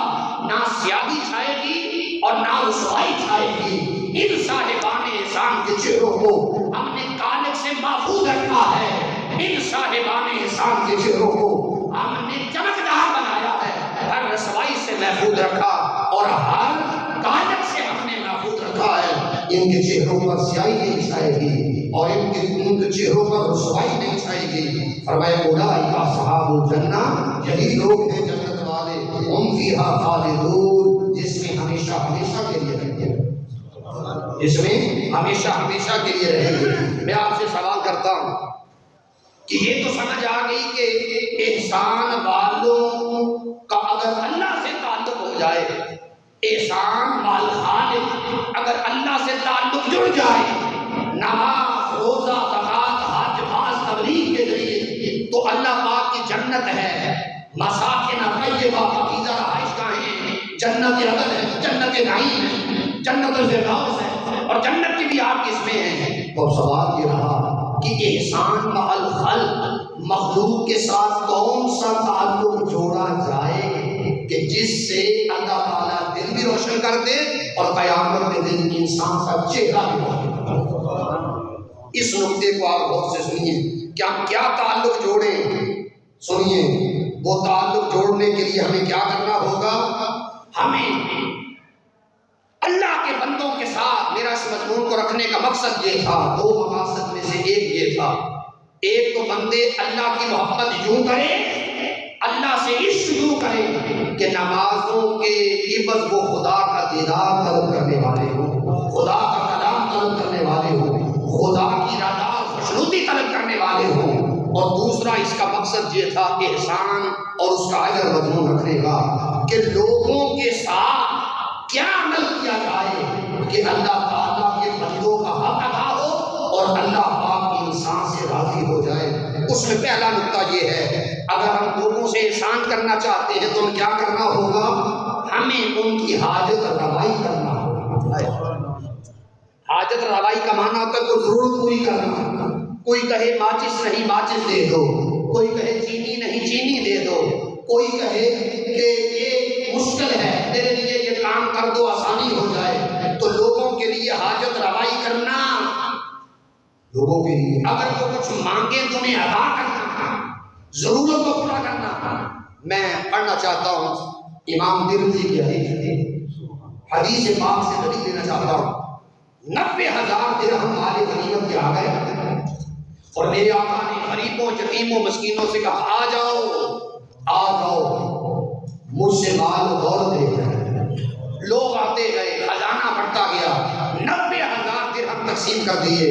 نہ سیاہی چھائے گی اور نہ رسوائی چھائے گی۔ ان صاحبان احسان کے چہروں کو ہم نے کالک سے محفوظ رکھا ہے، ان صاحبان احسان کے چہروں کو ہم نے چمکدار بنایا ہے، ہر رسوائی سے محفوظ رکھا اور ہر کالک سے ہم نے محفوظ رکھا ہے۔ ان کے چہروں پر سیاہی نہیں چھائے گی اور ان کے چہروں پر رسوائی نہیں چھائے گی۔ فرمایا اولئک اصحاب الجنہ، یہی لوگ ہیں جنت والے، ہم فیہا خالدون، جس میں ہمیشہ ہمیشہ کے لیے رہیں گے، جس میں ہمیشہ ہمیشہ کے لیے رہیں گے۔ میں آپ سے سوال کرتا ہوں کہ یہ تو سمجھ آ گئی کہ احسان والوں کا اگر اللہ سے تعلق ہو جائے، احسان والخالق اگر اللہ سے تعلق جڑ جائے، نماز روزہ زکوٰۃ حج باز تبلیغ کے ذریعے تو اللہ پاک کی جنت ہے، مساکن طیبہ پاکیزہ رہائش گاہیں جنت عدن ہے، جنت نعیم ہے، جنت الفردوس ہے، اور جنت کی بھی 8 قسمیں ہیں۔ اور سوال یہ رہا کہ احسان مع الخلق، مخلوق کے ساتھ کون سا تعلق جوڑا جائے کہ جس سے اللہ تعالیٰ دل بھی روشن کر دے اور قیامت کے دن انسان کا چہرہ بھی روشن کر دے۔ اس نقطے کو آپ غور سے سنیے کہ ہم کیا تعلق جوڑیں۔ سنیے وہ تعلق جوڑنے کے لیے ہمیں کیا کرنا ہوگا؟ ہمیں اللہ کے بندوں کے ساتھ، میرا اس مضمون کو رکھنے کا مقصد یہ تھا، 2 مقاصد میں سے ایک یہ تھا، ایک تو بندے اللہ کی محبت یوں کریں، اللہ سے عشق یوں کریں کہ نمازوں کے عوض وہ خدا کا دیدار طلب کرنے والے ہوں، خدا کا کلام طلب کرنے والے ہوں، خدا کی رضا خوشنودی طلب کرنے والے ہوں۔ اور دوسرا اس کا مقصد یہ تھا احسان اور اس کا اجر مضمون رکھنے کا کہ لوگوں کے ساتھ کیا عمل کیا جائے کہ اللہ تعالیٰ کے بندوں کا حق ادا ہو اور اللہ پاک انسان سے راضی ہو جائے۔ اس میں پہلا نقطہ یہ ہے، اگر ہم لوگوں سے احسان کرنا چاہتے ہیں تو کیا کرنا ہوگا؟ ہمیں ان کی حاجت روائی کرنا ہوگا۔ حاجت روائی کا معنی ہوتا ہے کوئی ضرورت پوری کرنا، کوئی کہے ماچس نہیں ماچس دے دو، کوئی کہے چینی نہیں چینی دے دو، کوئی کہے کہ یہ مشکل ہے میرے لیے یہ کام کر دو آسانی ہو جائے، تو لوگوں کے لیے حاجت روائی کرنا، لوگوں کے لیے اگر وہ کچھ مانگے تو انہیں ادا کرنا، ضرورت کو پورا کرنا۔ میں پڑھنا چاہتا ہوں امام ترمذی کی حدیث حدیث پاک سے دلیل دینا چاہتا ہوں۔ 90,000 درہم مال غنیمت کے آ گئے اور میرے آقا نے غریبوں یتیموں مسکینوں سے کہا آ جاؤ مجھ سے مال و دولت لے گئے۔ لوگ آتے گئے، خزانہ بڑھتا گیا، 90,000 درہم تقسیم کر دیے۔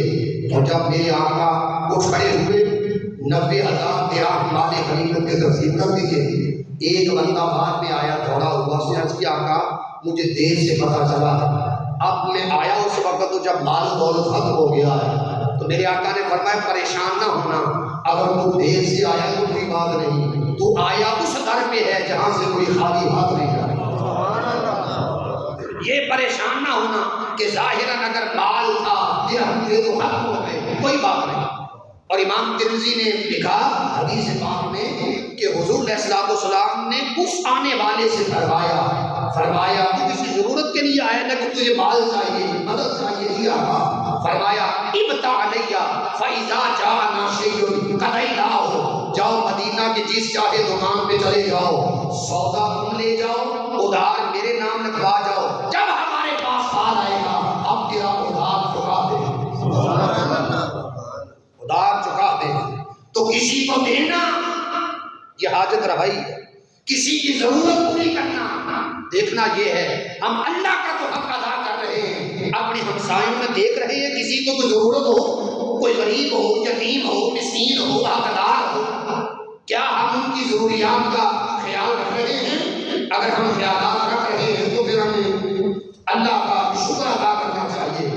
اور جب میرے آقا وہ کھڑے ہوئے 90,000 درہم مال غنیمت کے تقسیم کر دیے، ایک بندہ بعد میں آیا دوڑا ہوا، اس نے عرض کیا آقا مجھے دیر سے پتہ چلا، اب میں آیا اس وقت تو جب مال و دولت ختم ہو گیا ہے۔ تو میرے آقا نے فرمایا پریشان نہ ہونا، اگر تو دیر سے آیا تو کوئی بات نہیں، تو آیا اس در پہ ہے جہاں سے کوئی خالی ہاتھ نہیں جائے۔ یہ پریشان نہ ہونا کہ ظاہراً اگر مال تھا درہم تھے تو ختم ہو گئے، کوئی بات نہیں۔ اور امام ترمذی نے لکھا حدیث پاک میں کہ حضور علیہ الصلوۃ والسلام نے اس آنے والے سے فرمایا تو کسی ضرورت کے لیے آیا نہ کہ تجھے مال چاہیے، مدد چاہیے، جی آقا۔ فرمایا ابتع علیہ فاذا جاءنا شیء قضیناہ، جاؤ مدینہ کے جس چاہے دکان پہ چلے جاؤ، سودا تم لے جاؤ، ادھار میرے نام لکھوا جاؤ، جب ہمارے پاس مال آئے گا اب تیرا ادھار چکا دے، ادھار چکا دے۔ تو کسی کو دینا یہ حاجت روائی ہے، کسی کی ضرورت پوری کرنا دیکھنا یہ ہے۔ ہم اللہ کا تو حق ادا کر رہے ہیں، اپنے ہمسایوں میں دیکھ رہے ہیں کسی کو کوئی ضرورت ہو، کوئی غریب ہو، یتیم ہو، مسکین ہو، حقدار ہو، کیا ہم ان کی ضروریات کا خیال رکھ رہے ہیں؟ اگر ہم خیالات رکھ رہے ہیں تو پھر ہمیں اللہ کا شکر ادا کرنا چاہیے۔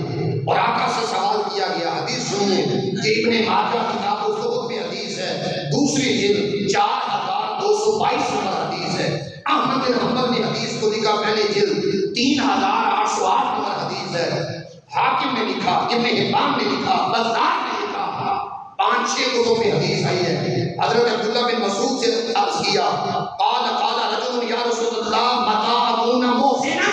اور آقا سے سوال کیا گیا، حدیث سنیے کہ ابن ماجہ کتاب الزہد میں حدیث ہے، دوسری جلد 4222 نمبر حدیث ہے۔ احمد بن حنبل نے حدیث کو لکھا پہلے جلد 3808 نمبر حدیث ہے۔ حاکم نے لکھا، ابن حبان نے لکھا، بزار نے لکھا، 5-6 کتب میں حدیث آئی ہے۔ حضرت عبداللہ بن مسعود سے عرض کیا، قال رجل یا رسول اللہ متی اکون محسنا،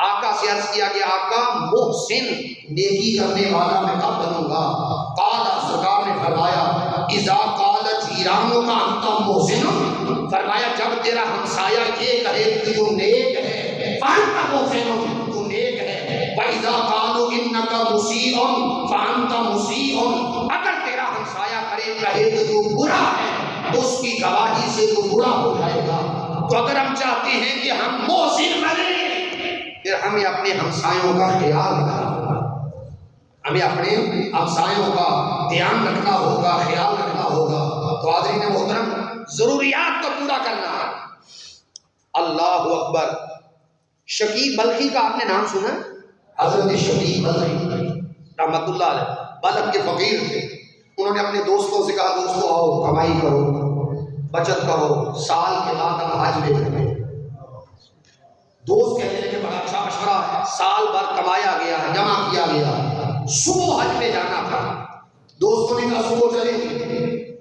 آقا سے عرض کیا کہ آقا محسن نیکی کرنے والا میں کب بنوں گا؟ قال سرکار نے فرمایا اذا قال جیرانک انت محسن، فرمایا جب تیرا ہمسایہ یہ کہے کہ تو نیک ہے، فانت محسن، تو نیک ہے، واذا قالوا انک مسیء فانت مسیء، اگر تیرا ہمسایہ کہے کہ تو برا ہے، اس کی گواہی سے تو برا ہو جائے گا۔ تو اگر ہم چاہتے ہیں کہ ہم محسن بنیں پھر ہمیں اپنے ہمسایوں کا خیال رکھنا ہوگا، ہمیں اپنے ہمسایوں کا دھیان رکھنا ہوگا، خیال رکھنا ہوگا۔ تو حاضرین محترم ضروریات کو پورا کرنا ہے۔ اللہ اکبر۔ شکیب بلخی کا آپ نے نام سنا؟ حضرت شکیب بلخی رحمت اللہ علیہ بلخ کے فقیر تھے۔ انہوں نے اپنے دوستوں سے کہا دوستو آؤ کمائی کرو، بچت کرو، سال کے بعد ہم حج میں جائیں۔ دوست کہتے ہیں کہ بڑا اچھا مشورہ ہے، سال بھر کمایا گیا ہے، جمع کیا گیا ہے، صبح حج میں جانا تھا۔ دوستوں نے کہا صبح چلے۔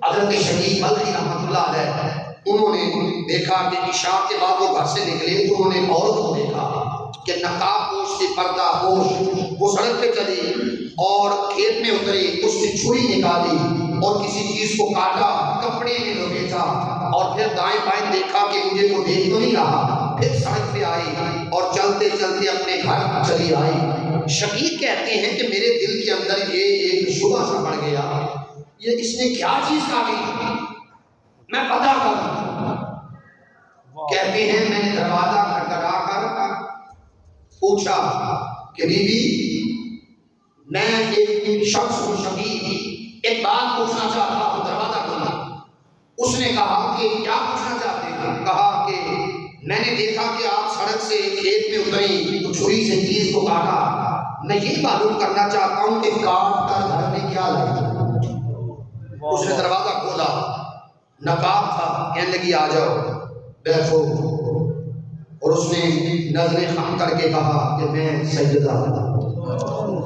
حضرت شکیب بلخی رحمت اللہ علیہ انہوں نے دیکھا کہ عشاء کے بعد وہ گھر سے نکلے تو انہوں نے عورت کو دیکھا کہ نقاب پوش تھی، پردہ پوش، وہ سڑک پہ چلی اور کھیت میں اتری، اس نے چھری نکالی اور کسی چیز کو کاٹا، کپڑے میں لپیٹا اور پھر دائیں بائیں دیکھا کہ مجھے وہ دیکھ تو نہیں رہا، پھر سڑک پہ آئی اور چلتے چلتے اپنے گھر چلی آئی۔ شقیق کہتے ہیں کہ میرے دل کے اندر یہ ایک شبہ سا پڑ گیا، یہ اس نے کیا چیز کاٹی، میں پتہ کروں۔ کہتے ہیں میں نے دروازہ کھٹکھٹا کر پوچھا کہ بی بی میں ایک شخص ہوں شقیق، ایک بات پوچھنا چاہتا ہوں، دروازہ کھولا۔ اس نے کہا کہ کیا پوچھنا چاہتے ہیں؟ کہا کہ میں نے دیکھا کہ آپ سڑک سے کھیت میں اتری تو چھری سے چیز کو کاٹا، میں یہ معلوم کرنا چاہتا ہوں کہ کاٹ کر گھر میں کیا لگا۔ اس نے دروازہ کھولا، نقاب تھا، کہنے لگی آ جاؤ بیٹھو، اور اس نے نظریں خم کر کے کہا کہ میں سیدہ ہوں،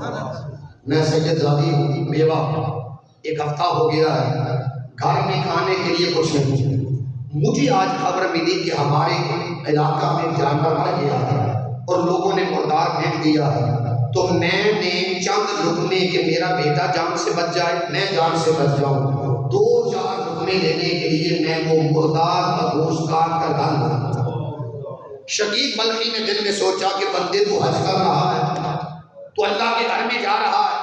میں سید زادی ہوں، بیوہ، ایک ہفتہ ہو گیا ہے، گھر میں کھانے کے لیے کچھ نہیں، مجھے آج خبر ملی کہ ہمارے علاقہ میں جانور مر گیا ہے اور لوگوں نے مردار پھینک دیا ہے، تو میں نے چند لقمے کہ میرا بیٹا جان سے بچ جائے، میں جان سے بچ جاؤں، 2-4 لقمے لینے کے لیے میں وہ مردار کا گوشت کاٹ کر ڈال دوں۔ شقیق بلخی نے دل میں سوچا کہ بندے تو حج کر رہا ہے، تو اللہ کے گھر میں جا رہا ہے،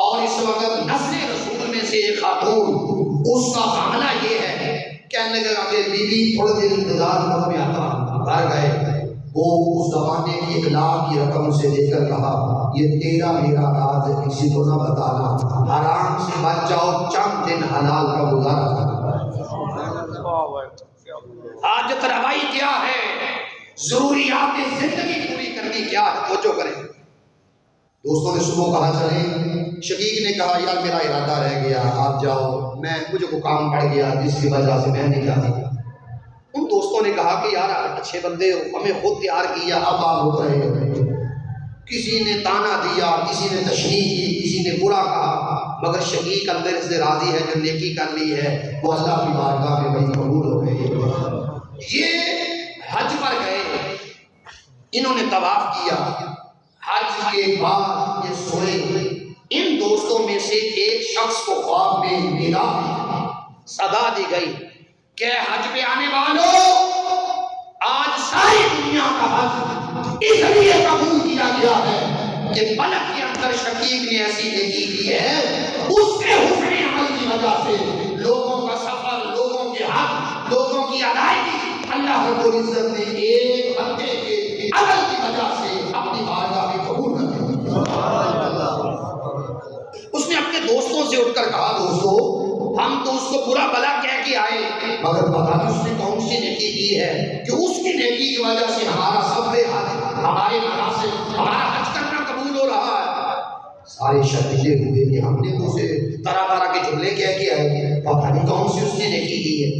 اور اس وقت نسل رسول میں سے ایک خاتون، اس کا معاملہ یہ ہے، کہنے لگا کہ بی بی تھوڑے دیر انتظار کرو میں آتا ہوں۔ گھر گئے، وہ اس زمانے کی اطلاع کی رقم سے لے کر کہا یہ تیرا میرا راز ہے، کسی کو نہ بتانا، حرام سے بچ جاؤ، چند دن حلال کا گزارا کرنا۔ حاجت روائی کیا ہے، ضروریات زندگی پوری کرنی کیا ہے، توجہ کریں۔ دوستوں نے صبح کہا چلیں، شقیق نے کہا یار میرا ارادہ رہ گیا، آپ جاؤ، مجھے کو کام پڑ گیا جس کی وجہ سے میں نہیں جاتی۔ ان دوستوں نے کہا کہ یار اچھے بندے ہو، ہمیں خود تیار کیا، اب آپ ہو رہے ہو۔ کسی نے تانا دیا، کسی نے تشریح کی، کسی نے برا کہا، مگر شقیق اندر سے راضی ہے، جو نیکی کر لی ہے وہ اللہ کی بارگاہ میں بڑی قبول ہو گئی۔ یہ حج پر گئے، انہوں نے طواف کیا، حج کے بعد یہ سوئے۔ ان دوستوں میں سے ایک شخص کو خواب میں ندا صدا دی گئی کہ حج پہ آنے والوں، آج ساری دنیا کا حج اس لیے قبول کیا گیا ہے کہ بلد کے اندر شقیق نے ایسی نیکی کی ہے، اس کے حسن عمل کی وجہ سے لوگوں کا سفر، لوگوں کے حق، لوگوں کی ادائیگی اللہ رب العزت نے ایک بندے کے عمل کی وجہ سے اپنی بارگاہ میں قبول کر لیا۔ اس نے اپنے دوستوں سے اٹھ کر کہا دوستو، ہم تو اس کو برا بلا کہہ کے آئے، مگر پتہ نہیں اس نے کون سی نیکی کی ہے کہ اس کی نیکی کی وجہ سے ہمارا سفر حج، ہمارے مناسک، ہمارا حج کرنا قبول ہو رہا ہے۔ سارے شرمندے ہوئے کہ ہم نے تو اسے طرح طرح کے جملے کہہ کے آئے، پتہ نہیں کون سی اس نے نیکی کی ہے۔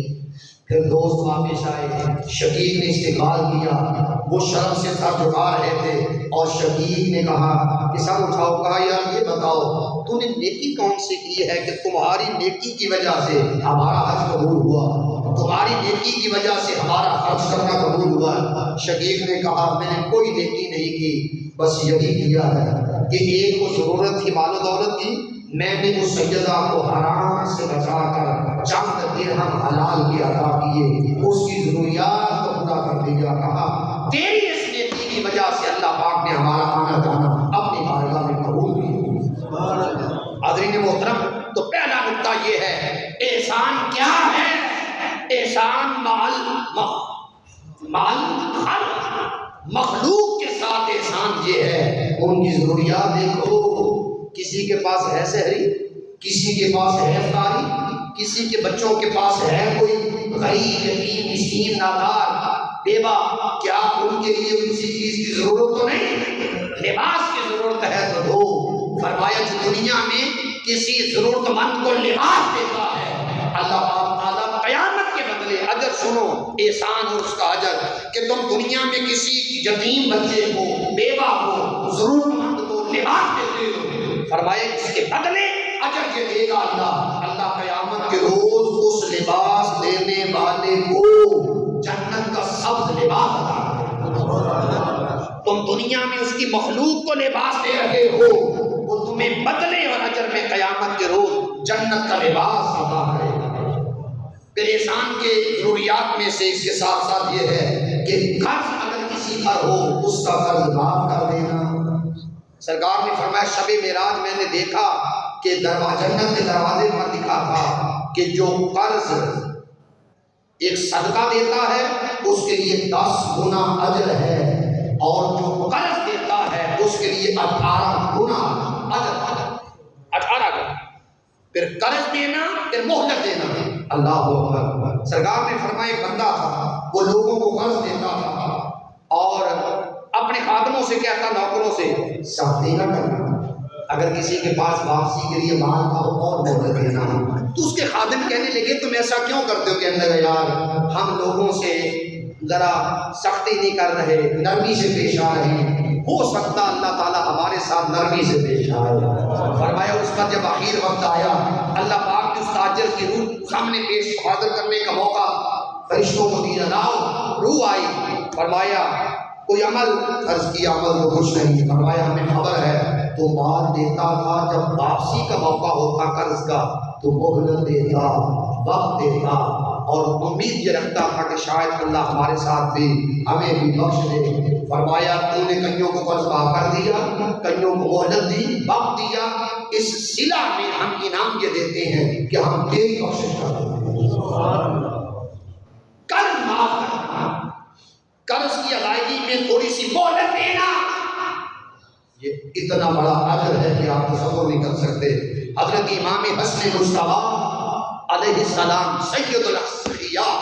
پھر دوست واپس آئے، شقیق نے استقبال کیا، وہ شرم سے سر جھکا رہے تھے، اور شقیق نے کہا کہ سر اٹھاؤ، کہا یار یہ بتاؤ تو نے نیکی کون سی کی ہے کہ تمہاری نیکی کی وجہ سے ہمارا حج قبول ہوا، تمہاری نیکی کی وجہ سے ہمارا حج کرنا قبول ہوا۔ شقیق نے کہا میں نے کوئی نیکی نہیں کی، بس یہی کیا ہے کہ ایک کو ضرورت تھی مال و دولت کی، میں نے اس سیدہ کو حرام سے بچا کر چند درہم حلال کے عطا کیے، اس کی ضروریات کو پورا کر دیا۔ کہا تیری اس نیکی کی وجہ سے اللہ پاک نے ہمارا آنا جانا اپنی بارگاہ میں قبول کیا۔ حاضرین محترم، تو پہلا نقطہ یہ ہے احسان کیا ہے۔ احسان مخلوق کے ساتھ احسان یہ ہے، ان کی ضروریات دیکھو، کسی کے پاس ہے سحری، کسی کے پاس ہے افطاری، کسی کے بچوں کے پاس ہے کوئی غریب، یتیم، مسکین، نادار، بیوہ، کیا ان کے لیے کسی چیز کی ضرورت تو نہیں؟ لباس کی ضرورت ہے تو دو۔ فرمایا جو دنیا میں کسی ضرورت مند کو لباس دیتا ہے، اللہ تعالیٰ قیامت کے بدلے اجر، سنو احسان اور اس کا اجر، کہ تم دنیا میں کسی یتیم بچے کو، بیوہ کو، ضرورت مند کو لباس دیتے ہو، فرمایا اس کے بدلے اجر یہ دے گا اللہ قیامت کے روز اس لباس دینے والے کو جنت کا سبز لباس عطا کرے۔ تم دنیا میں اس کی مخلوق کو لباس دے رہے ہو، وہ تمہیں بدلے اور اجر میں قیامت کے روز جنت کا لباس عطا کرے گا۔ پھر احسان کے ضروریات میں سے اس کے ساتھ ساتھ یہ ہے کہ قرض اگر کسی پر ہو اس کا قرض معاف کر دینا۔ سرکار نے فرمایا شب معراج میں نے دیکھا کہ جنت کے دروازے پر لکھا تھا کہ جو قرض ایک صدقہ دیتا ہے اس کے لیے 10 گنا اجر ہے، اور جو قرض دیتا ہے اس کے لیے 18 گنا اجر، 18 گنا۔ پھر قرض دینا، پھر مہلت دینا، اللہ اکبر۔ سرکار نے فرمایا ایک بندہ تھا، وہ لوگوں کو قرض دیتا تھا اور اپنے خادموں سے کہتا، نوکروں سے سختی نہ کرنا، اگر کسی کے پاس واپسی کے لیے مال کا اور مہلت دینا، تو اس کے خادم کہنے لگے تم ایسا کیوں کرتے ہو؟ کہنے لگا یار ہم لوگوں سے ذرا سختی نہیں کر رہے، نرمی سے پیش آ رہے ہیں، ہو سکتا اللہ تعالیٰ ہمارے ساتھ نرمی سے پیش آئے۔ فرمایا اس کا جب آخر وقت آیا، اللہ پاک نے اس تاجر کی روح سامنے پیش حاضر کرنے کا موقع فرشتوں کو دیا، لاؤ، روح آئی۔ فرمایا کوئی عمل؟ عرض کیا عمل تو کچھ نہیں۔ فرمایا ہمیں خبر ہے تو مال دیتا تھا، جب واپسی کا موقع ہوتا قرض کا تو مہلت دیتا، وقت دیتا، اور امید یہ رکھتا تھا کہ شاید اللہ ہمارے ساتھ بھی ہمیں بھی بخش دے۔ فرمایا تو نے کئیوں کو قرض معاف کر دیا، کئیوں کو مہلت دی، وقت دیا، اس صلہ میں ہم انعام یہ دیتے ہیں کہ ہم تیری بخشش کرتے ہیں۔ قرض معاف کرنا، قرض کی ادائیگی میں تھوڑی سی مہلت دینا، یہ اتنا بڑا اجر ہے کہ آپ تصور نہیں کر سکتے۔ حضرت امام حسن مصطفیٰ علیہ السلام سید الاسخیاء،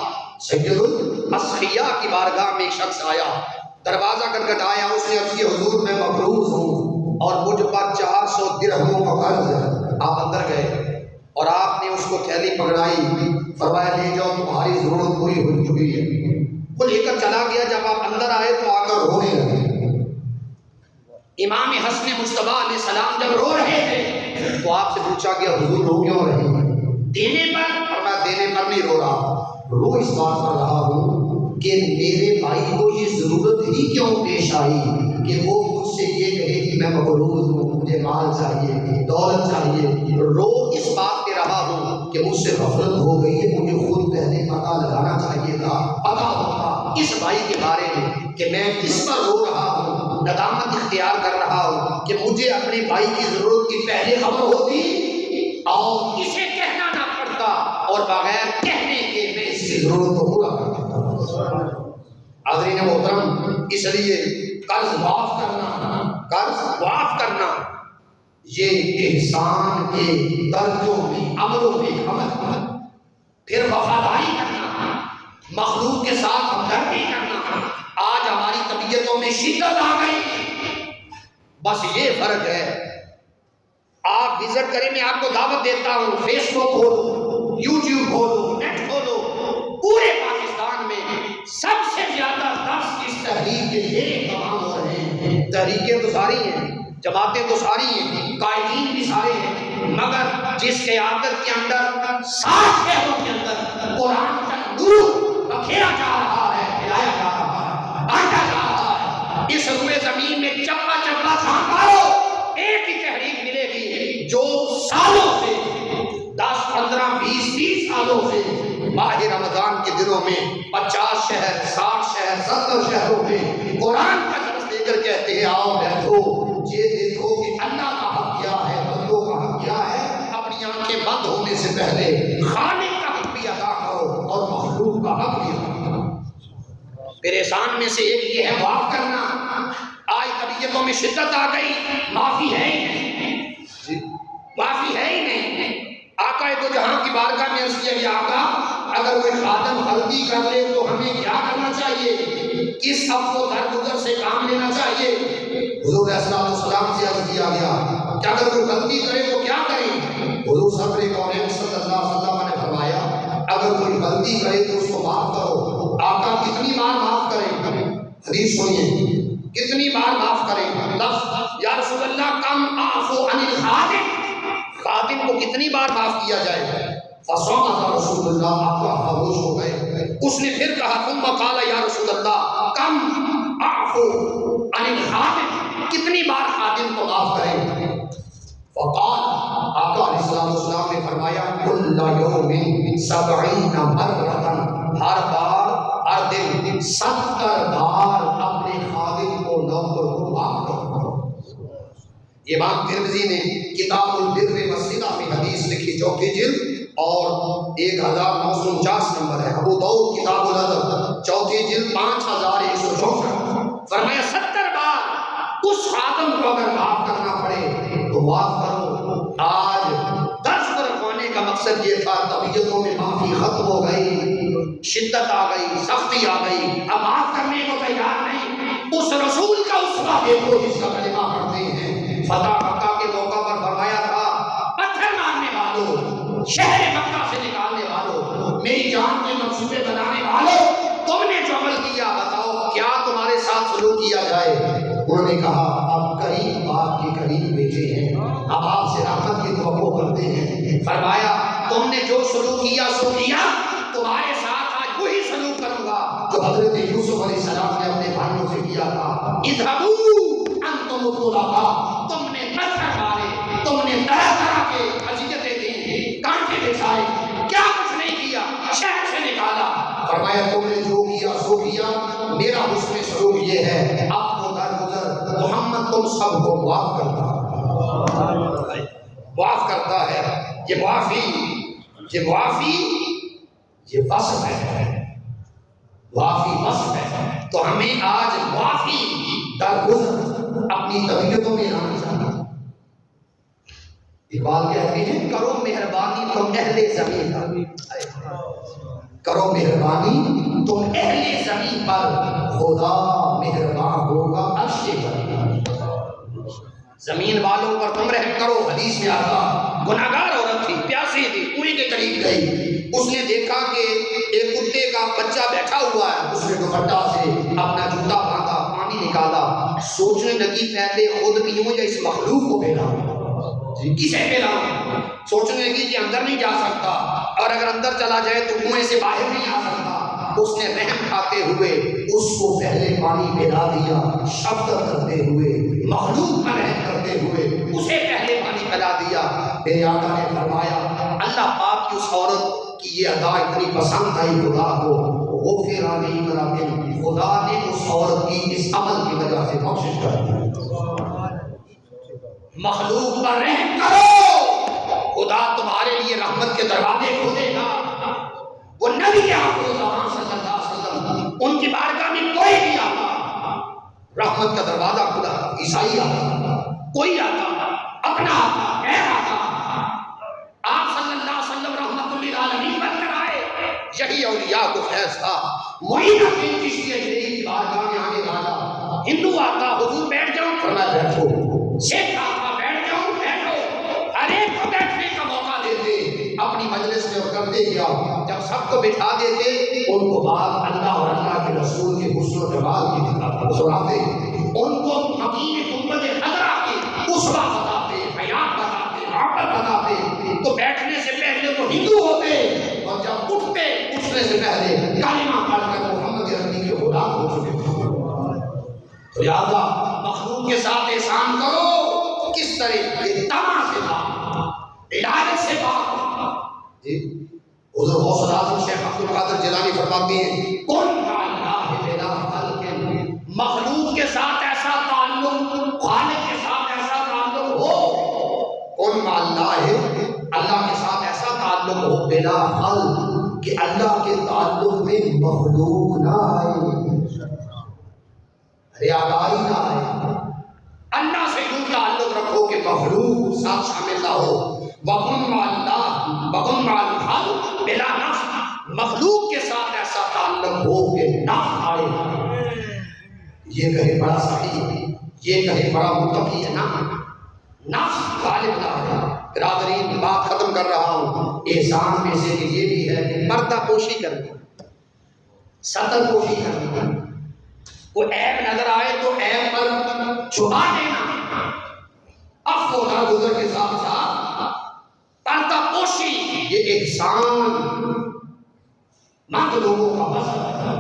سید الاسخیاء کی بارگاہ میں ایک شخص آیا، دروازہ کھٹکھٹایا، اس نے عرض کیا حضور میں مقروض ہوں اور مجھ پر 400 درہموں کا قرض ہے۔ آپ اندر گئے اور آپ نے اس کو تھیلی پکڑائی، فرمایا لے جاؤ تمہاری ضرورت پوری ہو چکی ہے۔ وہ لے کر چلا گیا، جب آپ اندر آئے تو آ کر رونے لگے۔ امام حسن مصطفیٰ علیہ السلام جب رو رہے تھے تو آپ سے پوچھا کہ حضور رو کیوں رہے ہیں؟ دینے پر؟ فرمایا دینے پر نہیں رو رہا، رو اس بات پر رہا ہوں کہ میرے بھائی کو یہ ضرورت ہی کیوں پیش آئی کہ وہ مجھ سے یہ کہے کہ میں مقروض ہوں، مجھے مال چاہیے، دولت چاہیے۔ رو اس بات پہ رہا ہوں کہ مجھ سے غفلت ہو گئی ہے، مجھے خود پہلے پتہ لگانا چاہیے تھا، پتہ ہوتا اس بھائی کے بارے میں کہ میں اس پر رو رہا ہوں، ندامت اختیار کر رہا ہوں کہ مجھے اپنے بھائی کی ضرورت کی پہلے خبر ہوتی اور اسے کہنا نہ پڑتا، اور بغیر کہنے کے میں اس کی ضرورت کو پورا کر دیتا۔ حاضرین محترم، اس لیے قرض معاف کرنا، قرض معاف کرنا یہ احسان کے درجوں میں، عملوں میں عمل، پھر وفاداری کرنا، مخلوق کے ساتھ ہمدردی کرنا۔ آج ہماری طبیعتوں میں شدت آ گئی، بس یہ فرق ہے۔ آپ وزٹ کریں، میں آپ کو دعوت دیتا ہوں، فیس بک کھولو، یوٹیوب کھولو، نیٹ کھولو، پورے پاکستان میں سب سے زیادہ درس اس تحریک کے لیے تمام ہو رہے ہیں۔ تحریکیں تو ساری ہیں، جماعتیں تو ساری ہیں، قائدین بھی سارے ہیں، مگر جس قیادت کے اندر 60 شہروں کے اندر قرآن کا نور بکھیرا جا رہا ہے، پھیلایا جا رہا ہے، بانٹا جا رہا ہے، اس روئے زمین میں چپا چپا چھان مارو، ایک ہی تحریک ملے گی جو سالوں سے 10 15 20 30 سالوں سے ماہ رمضان کے دنوں میں 50 شہر 60 شہر 70 شہروں میں قرآن کا درس دے کر کہتے ہیں آؤ بیٹھو، یہ دیکھو کہ اللہ کا حق کیا ہے، بندوں کا حق کیا ہے، اپنی آنکھیں بند ہونے سے پہلے خالق کا حق بھی ادا کرو اور مخلوق کا حق بھی ادا کرو۔ پھر احسان میں سے ایک یہ ہے معاف کرنا۔ آج طبیعتوں میں شدت آ گئی، معافی ہے ہی نہیں، معافی ہے ہی نہیں۔ آقا دو جہاں کی بارگاہ میں عرض کیا گیا آقا اگر کوئی خادم غلطی کر لے تو ہمیں کیا کرنا چاہیے، کس عفو و درگزر سے کام لینا چاہیے؟ حضور علیہ السلام سے عرض کیا گیا کہ اگر کوئی غلطی کرے تو کیا کریں؟ حضور صبر کونین صلی اللہ علیہ وسلم نے فرمایا اگر کوئی غلطی کرے تو اس کو معاف کرو۔ آقا کتنی بار معاف کریں؟ حدیث سنیے، کتنی بار معاف کریں؟ لفظ یا رسول اللہ کم اعفو عن الخادم، خادم کو کتنی بار معاف کیا جائے؟ فصمت رسول اللہ، آقا خاموش ہو گئے۔ اس نے پھر کہا ثم قال یا رسول اللہ کم اعفو عن الخادم، کتنی بار خادم کو معاف کریں؟ فقال، آقا علیہ السلام نے فرمایا کل یوم 70 مرۃ، ہر بار ہر دن 70 بار اپنے خادم کو نوکر کو معاف کرو۔ امام ترمذی نے کتاب البر والصلہ میں حدیث لکھی، چوتھی جلد اور 1949 نمبر ہے۔ ابو داؤد کتاب الادب چوتھی جلد 5164، فرمایا 70 بار اس خادم کو اگر معاف کرنا پڑے تو معاف کرو۔ آج درس پر رکھوانے کا مقصد یہ تھا، طبیعتوں میں معافی ختم ہو گئی، شدت آ گئی، سختی آ گئی، اب معاف کرنے کو تیار نہیں۔ اس رسول کا اسوہ دیکھو جس کا کلمہ پڑھتے ہیں۔ فتح مکہ کے موقع پر فرمایا تھا پتھر مارنے والوں، شہر مکہ سے نکالنے والوں، میری جان کے منصوبے بنانے والوں، تم نے جو عمل کیا بتاؤ کیا تمہارے ساتھ سلوک کیا جائے؟ انہوں نے کہا آپ قریب آپ کے قریب بیٹھے ہیں، اب آپ سے رحمت کی توقع کرتے ہیں۔ فرمایا تم نے جو سلوک کیا سو کیا، تمہارے ساتھ آج وہی سلوک کروں گا جو حضرت یوسف علیہ السلام نے اپنے بھائیوں سے کیا تھا۔ اذهبوا انتم الطلقاء، تم نے پتھر مارے، تم نے طرح طرح کے اذیتیں دی، کانٹے بچھائے، کیا کچھ نہیں کیا، شہر سے نکالے۔ فرمایا تم نے جو کیا سو کیا، میرا حسن سلوک یہ ہے اب تو درگزر محمد تم سب کو معاف کرتا ہے، معاف کرتا ہے۔ یہ معافی، یہ معافی، یہ وصف ہے، معافی وصف ہے۔ تو ہمیں آج معافی درگزر اپنی طبیعتوں میں لانا چاہیے۔ اقبال کہتے ہیں کرو مہربانی تم اہل زمین پر، کرو مہربانی تم اہل زمین پر، خدا مہربان ہوگا عرش پر۔ زمین والوں پر تم رحم کرو۔ حدیث میں آتا گناہگار عورت تھی، پیاسی تھی، کنویں کے قریب گئی، اس نے دیکھا کہ ایک کتے کا بچہ بیٹھا ہوا ہے، اس نے دوپٹہ سے اپنا جوتا باندھا، پانی نکالا، سوچنے لگی پہلے خود پیوں یا اس مخلوق کو پلاؤں، کسے پلاؤں؟ سوچنے لگی کہ اندر نہیں جا سکتا، اور اگر اندر چلا جائے تو کنویں سے باہر نہیں آ سکتا۔ اس نے رحم کھاتے ہوئے اس کو پہلے پانی پلا دیا، شفقت کرتے ہوئے، مخلوق پر رحم کرتے ہوئے اسے پہلے پانی پلا دیا۔ میرے آقا نے فرمایا اللہ پاک کی اس عورت کی یہ ادا اتنی پسند آئی خدا کو، غفر علیہ مراتب، خدا نے اس عورت کی اس عمل کی وجہ سے بخشش کر دی۔ مخلوق پر رحم کرو، خدا تمہارے لیے رحمت کے دروازے کھولے گا۔ وہ نبی آپ صلی اللہ علیہ وسلم، ان کی بارگاہ میں کوئی بھی آتا رحمت کا دروازہ کھلا، عیسائی آتا، کوئی آتا، اپنا آتا، غیر آتا، آپ صلی اللہ علیہ وسلم رحمت للعالمین بن کر آئے۔ یہی اولیاء کو فیض تھا۔ معین الدین چشتی شریف کی بارگاہ میں آنے والا ہندو آتا، حضور بیٹھ جاؤ، فرمایا بیٹھو، سکھ آتا، بیٹھ جاؤ، بیٹھو، ہر ایک کو بیٹھنے کا موقع دیتے، اپنی مجلس میں کرتے کیا، جب سب کو بٹھا دیتے ان کو بات اللہ اور اللہ کے رسول کے حسن و جمال کی سناتے، ان کو حکیم گنبد خضرا کی اسوہ بتاتے، حیات بتاتے، محبت بتاتے۔ تو بیٹھنے سے پہلے وہ ہندو ہوتے، اور جب اٹھتے اٹھنے سے پہلے کلمہ پڑھ کر محمد عربی کے غلام ہو چکے تھے۔ تو لہٰذا مخلوق کے ساتھ احسان کرو، کس طرح طمع سے بات، لالچ سے بات۔ جی حضور غوث الاعظم شیخ عبد القادر جیلانی فرماتے ہیں کن مع اللہ بلا خلق، مخلوق کے ساتھ ایسا تعلق، خالق کے ساتھ ایسا تعلق ہو، کن مع اللہ، اللہ کے ساتھ ایسا تعلق ہو، بلا خلق، کہ اللہ کے تعلق میں مخلوق نہ آئے، ریاکاری نہ آئے۔ اللہ سے یوں تعلق رکھو کہ مخلوق ساتھ شامل نہ ہو۔ وَقُمْ مَعَ اللَّهِ وَقُمْ مَعَ الْخَلْقِ بِلَا نَفْعٍ، مخلوق کے ساتھ ایسا تعلق ہو کہ نفع آئے۔ یہ کہے بڑا صحیح، یہ کہے بڑا متقی ہے نا، نفع غالب نہ آئے۔ برادرین بات ختم کر رہا ہوں، احسان میں سے یہ بھی ہے کہ پردہ پوشی کرنی، ستر پوشی کرنی، کوئی عیب نظر آئے تو عیب پر چھپا دینا، عفو درگزر کے ساتھ ساتھ پردہ پوشی، یہ احسان مند لوگوں کا مذہب ہے۔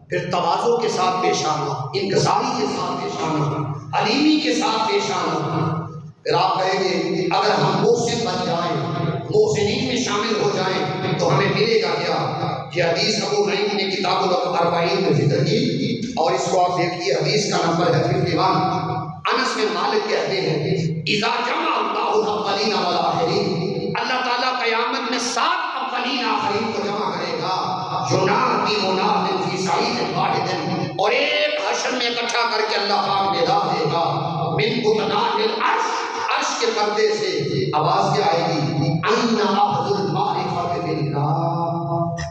پھر تواضع کے ساتھ پیش آنا، انکساری کے ساتھ پیش آنا، حلیمی کے ساتھ پیش آنا۔ پھر آپ کہیں گے اگر ہم محسن بن جائیں، محسنین میں شامل ہو جائیں تو ہمیں ملے گا کیا؟ یہ حدیث ابو نعیم نے کتاب الاربعین میں ذکر کی، اور اس کو آپ دیکھیے، حدیث کا نمبر ہے 51۔ انس بن مالک کہتے ہیں اذا جمع اللہ الاولین والآخرین، اللہ تعالیٰ قیامت میں 7 اولین آخرین کو جمع کرے گا، ینادی مناد فی صعید واحد، اور ایک حشر میں اکٹھا کر کے اللہ پاک ندا دے گا، من بطنان العرش، عرش کے پردے سے آواز کیا آئے گی؟ این اہل المعرفۃ باللہ،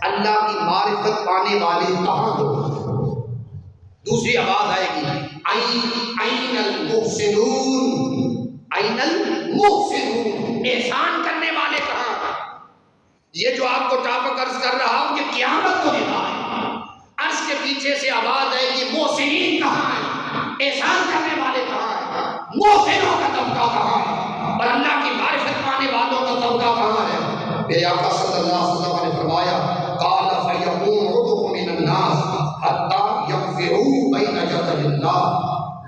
اللہ کی معرفت پانے والے کہاں ہو؟ دوسری آواز آئے گی این المحسنون، این المحسنون، احسان کرنے والے کہاں ہیں؟ یہ جو آپ کو ٹاپک عرض کر رہا ہوں کہ قیامت کو ندا ہے، عرش کے پیچھے سے آواز آئے گی محسنین کہاں ہیں، احسان کرنے والے کہاں ہیں، محسنوں کا طبقہ کہاں ہے، اور اللہ کی معرفت پانے والوں کا طبقہ کہاں ہے؟ میرے آقا صلی اللہ علیہ وسلم نے فرمایا قال فیقوم عضو من الناس حتی یقفعوا بین یدی اللہ،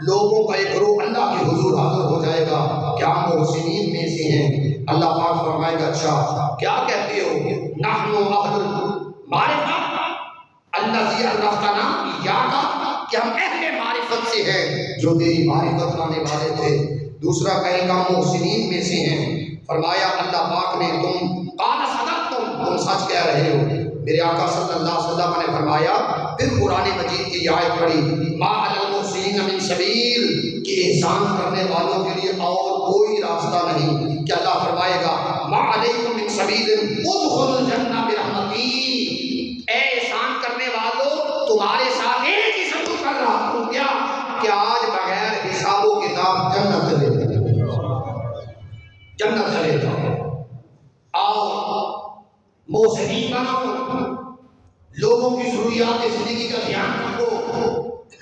لوگوں کا ایک گروہ اللہ کے حضور حاضر ہو جائے گا کہ ہم محسنین میں سے ہیں۔ اللہ پاک فرمائے گا اچھا کیا کہتے ہو؟ نحن اہل المعرفہ، جو تیری معرفت لانے والے تھے۔ دوسرا پہلگام محسنین میں سے ہیں۔ فرمایا اللہ پاک نے قال صدقتم، تم سچ کہہ رہے ہو۔ میرے آقا صلی اللہ علیہ وسلم نے فرمایا، پھر قرآن مجید کی آیت پڑھی، ما علی المحسنین من سبیل، کہ احسان کرنے والوں کے لیے اور کوئی راستہ نہیں، کہ اللہ فرمائے گا ما علیکم من سبیل ادخلوا الجنہ برحمتی، اے احسان کرنے والوں تمہارے ساتھ ایک ہی سلوک کر رہا ہوں، کیا کہ آج بغیر حساب و کتاب جنت چلے جاؤ، جنت چلے جاؤ۔ آؤ محسنین بنو، لوگوں کی ضروریات زندگی کا دھیان رکھو،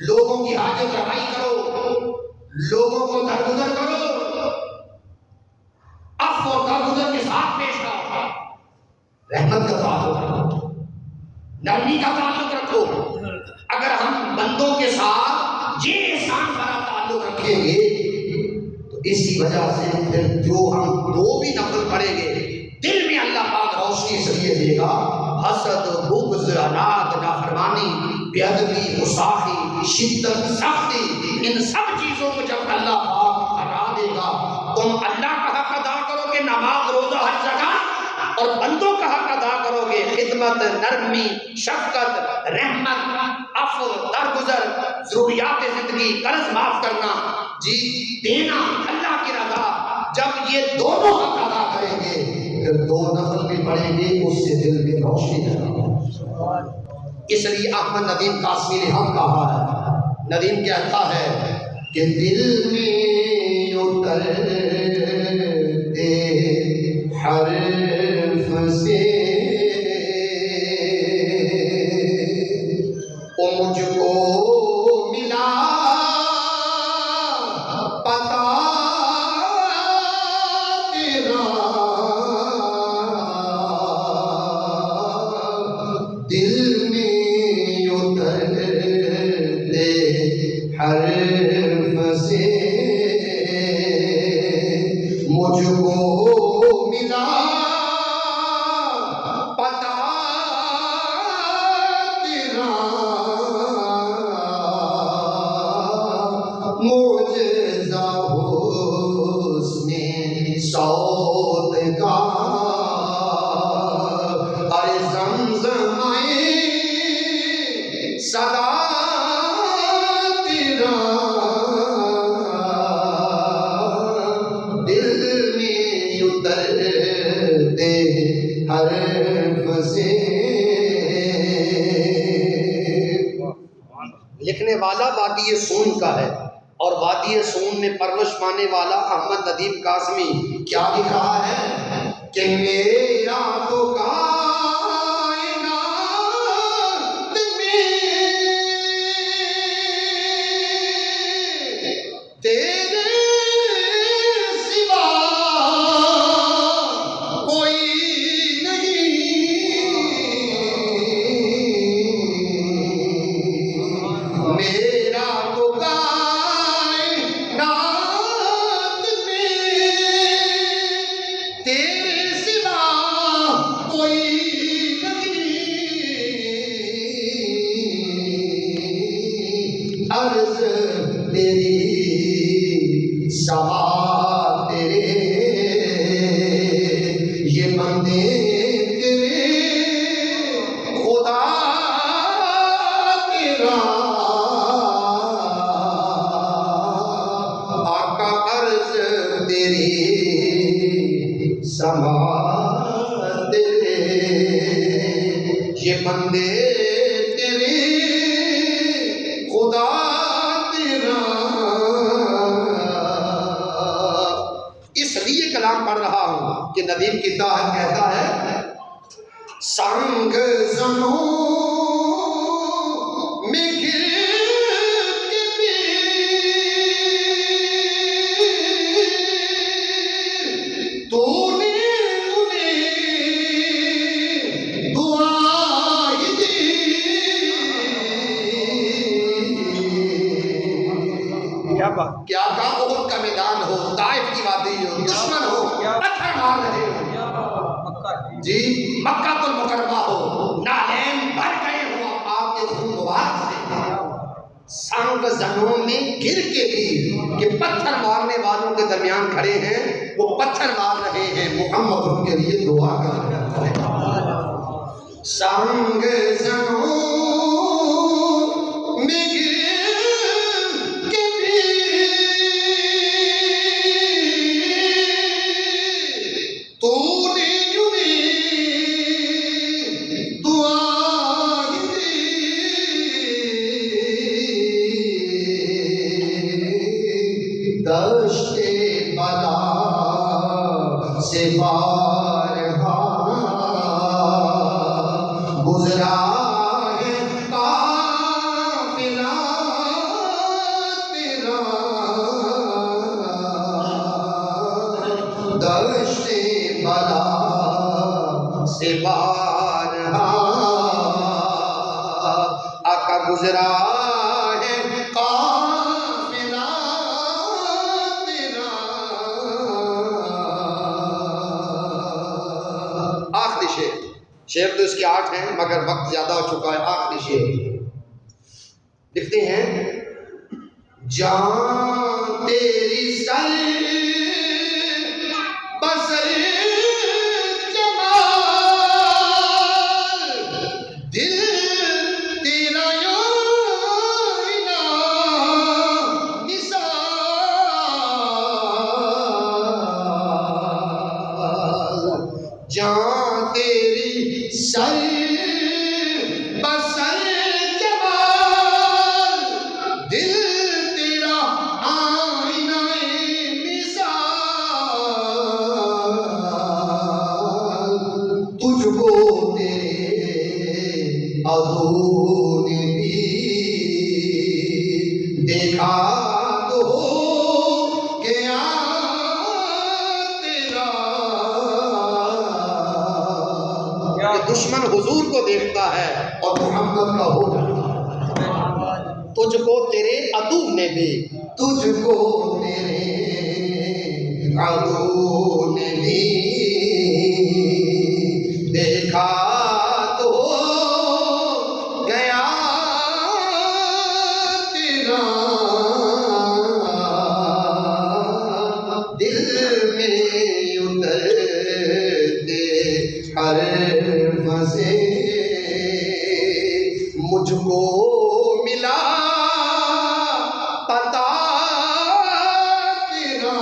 لوگوں کی حاجت روائی کرو، لوگوں کو درگزر کرو، عفو اور درگزر کے ساتھ پیش آؤ، رحمت کا تعلق رکھو، نرمی کا تعلق رکھو۔ اگر ہم بندوں کے ساتھ یہ احسان بھرا تعلق رکھیں گے تو اس کی وجہ سے پھر جو ہم دو بھی نفل پڑھیں گے دل میں اللہ پاک روشنی اس لیے دے گا، حسد، بغض، عناد، نافرمانی، بے ادبی، گستاخی، شدت، سختی، ان سب چیزوں کو جب اللہ پاک ہٹا دے گا، تم اللہ کا حق ادا کرو گے، نماز، روزہ، حج، زکات، اور بندوں کا حق ادا کرو گے، خدمت، نرمی، شفقت، رحمت، عفو، درگزر، ضروریات زندگی، قرض معاف کرنا، جی دینا، اللہ کی رضا۔ جب یہ دونوں حق ادا کریں گے پھر دو نفل بھی پڑھیں گے، اس سے دل میں روشنی پیدا۔ اس لیے احمد ندیم قاسمی نے ہم کہا ہے، ندیم کہتا ہے کہ دل میں اترتے حرف سے مجھ کو ملا پتا تیرا، دل میں اترتے حرف سے مجھ کو ملا پتا تیرا، معجزہ حسن صوت کا، ارے زمزمائے صدا تیرا، دل میں اترتے حرف سے۔ لکھنے والا وادی سون کا ہے، اور وادی سون میں پرورش پانے والا احمد ندیم قاسمی کیا لکھ رہا ہے کہ میرا تو کائنات میں تیرے سوا کوئی نہیں، میرا تو تیرے سوا کوئی نہیں، عرض تیری سوا تیرے، یہ بندے تیرے، خدا تیرا، آقا عرض تیری سما تیرے، یہ بندے تیرے، خدا تیرا۔ اس لیے کلام پڑھ رہا ہوں کہ ندیم کہتا ہے سنگ زنوں میں گر کے بھی تو نے انہیں دعا دی، کیا احد کا میدان ہو، طائف کی وادی ہو، دشمن ہو، پتھر مار رہے ہو، جی مکہ المکرمہ ہو، نالین بھر گئے ہو آپ کے خون مبارک سے، سنگ زنوں میں گر کے بھی درمیان کھڑے ہیں، وہ پتھر مار رہے ہیں، محمد ان کے لیے دعا کر رہے ہیں۔ سنگ زنوں میں گر کے بھی تو نے یوں ہی دعا دی، دشت بلا سے بارہا گزرا ہے قافلہ تیرا، دشت بلا سے بارہا آقا گزرا ہے قافلہ تیرا۔ آخری شعر تو اس کے 8 ہیں مگر وقت زیادہ ہو چکا ہے، آخری شعر لکھتے ہیں: جان تیری سر بسر جمال، دل تیرا آئینہ مثال، جان تیری سر بسر جمال، دل تیرا آئینہ مثال، تجھ کو تیرے عدو نے بھی دیکھا تو گیا تیرا۔ کہ دشمن حضور کو دیکھتا ہے اور محمد کا ہو جاتا ہے۔ تجھ کو تیرے عدو نے بھی، تجھ کو تیرے عدو نے بھی دیکھا تو گیا تیرا، دل میں اترتے ہر مزے مجھ کو ملا پتا تیرا۔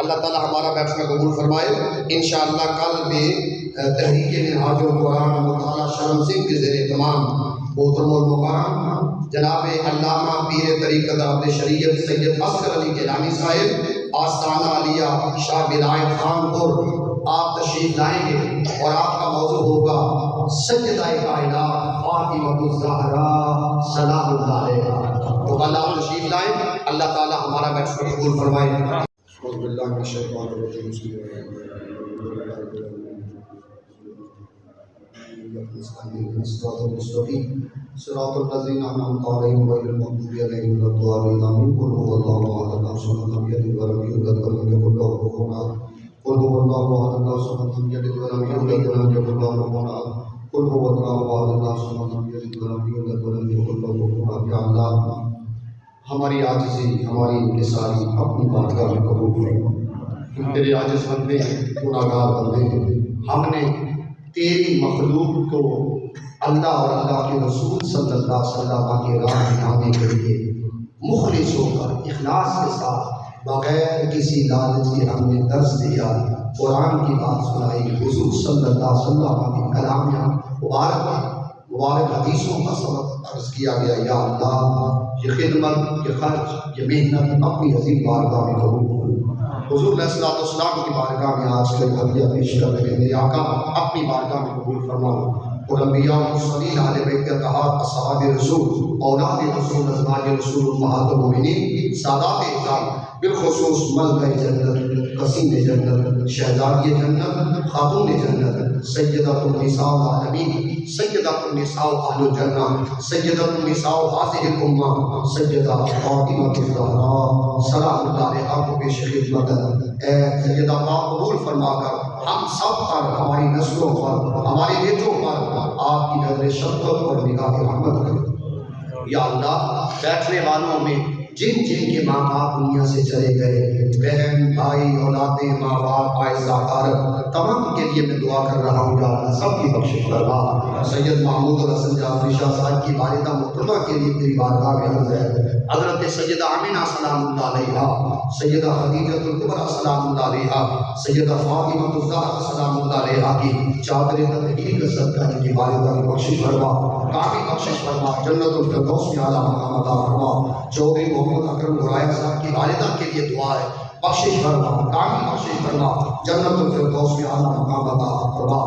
اللہ تعالیٰ ہمارا بیٹھنا قبول فرمائے۔ انشاءاللہ کل بھی تحریک منہاج القرآن مطالعہ شرم سنگھ کے زیر اہتمام محترم المقام جناب علامہ پیر طریقت عبد شریعت سید اصغر علی گیلانی صاحب آستانہ علیہ شاہ ولایت خان پور آپ تشریف لائیں گے اور آپ کا موضوع ہوگا سیدہ کائنات فاطمہ الزہرا سلام اللہ علیہا۔ تو اللہ تشریف لائیں، اللہ تعالی ہمارا بیٹھنا قبول فرمائے۔ اعوذ باللہ من الشیطان الرجیم، بسم اللہ الرحمن الرحیم، صراط المستقیم صراط الذین انعمت علیہم غیر المغضوب علیہم ولا الضالین، آمین۔ قل هو الله احد الله الصمد لم يلد ولم يولد ولم يكن له كفوا احد، قل هو الله احد الله الصمد لم يلد ولم يولد ولم يكن له كفوا احد، قل هو الله احد الله الصمد لم يلد ولم يولد ولم يكن له كفوا احد۔ یا اللہ ہماری عاجزی، ہماری انکساری اپنی بارگاہ میں قبول فرما۔ ہم تیرے عاجز بندے ہیں، گناہگار بندے ہیں، ہم نے تیری مخلوق کو اللہ اور اللہ کے رسول صلی اللہ علیہ وسلم کی راہ دکھانے کے لیے مخلص ہو کر اخلاص کے ساتھ بغیر کسی لالچ کے ہم نے درس دیا، قرآن کی بات سنائی، حضور صلی اللہ علیہ وسلم کی کلامیاں مبارک حدیثوں کا سبق عرض کیا گیا۔ یا اللہ یہ خدمت، یہ خرچ، یہ محنت اپنی عظیم بارگاہ میں قبول کرو۔ حضور علیہ السلام کی بارگاہ میں آج کل ہدیہ پیش کر رہے میرے آقا اپنی بارگاہ میں قبول فرماؤ، اور انبیاء مرسلین اہل بیت اطہار اصحاب رسول اولاد رسول ازواج رسول امہات المؤمنین سادات اعزاز بالخصوص ملکہ جنت، قصیم جنت، شہزادی جنت، خاتون جنت، سیدۃ النساء العالمین، سیدۃ النساء اہل الجنہ، سیدۃ النساء هذه الامہ، سیدہ فاطمہ الزہراء سلام اللہ علیہا کو پیش خدمت اے سیدہ پاک قبول فرما کر ہم سب پر، ہماری نسلوں پر، ہمارے بیٹوں پر آپ کی نظر شفقت اور نگاہ رحمت کریں۔ یا اللہ بیٹھنے والوں میں جن جن کے ماں باپ دنیا سے چلے گئے، بہن بھائی اولادیں ماں باپ آئزہ عارف تمام کے لیے میں دعا کر رہا ہوں، یا اللہ سب کی بخشش فرما۔ سید محمود الحسن جعفری شاہ صاحب کی والدہ محترمہ کے لیے تیری بارگاہ میں عرض ہے، حضرت سیدہ آمنہ سلام اللہ علیہا، سیدہ خدیجہ الکبریٰ سلام اللہ علیہا، سیدہ فاطمہ الزہرا سلام اللہ علیہا کی چادر تطہیر کا صدقہ ان کی والدہ کی بخشش فرما، کامل بخشش فرما، جنت الفردوس میں اعلیٰ مقام عطا فرما۔ چودھری محمد اکرم غرایہ صاحب کی والدہ کے لیے دعا ہے، بخشش فرما، کامل بخشش فرما، جنت الفردوس میں اعلیٰ مقام عطا فرما۔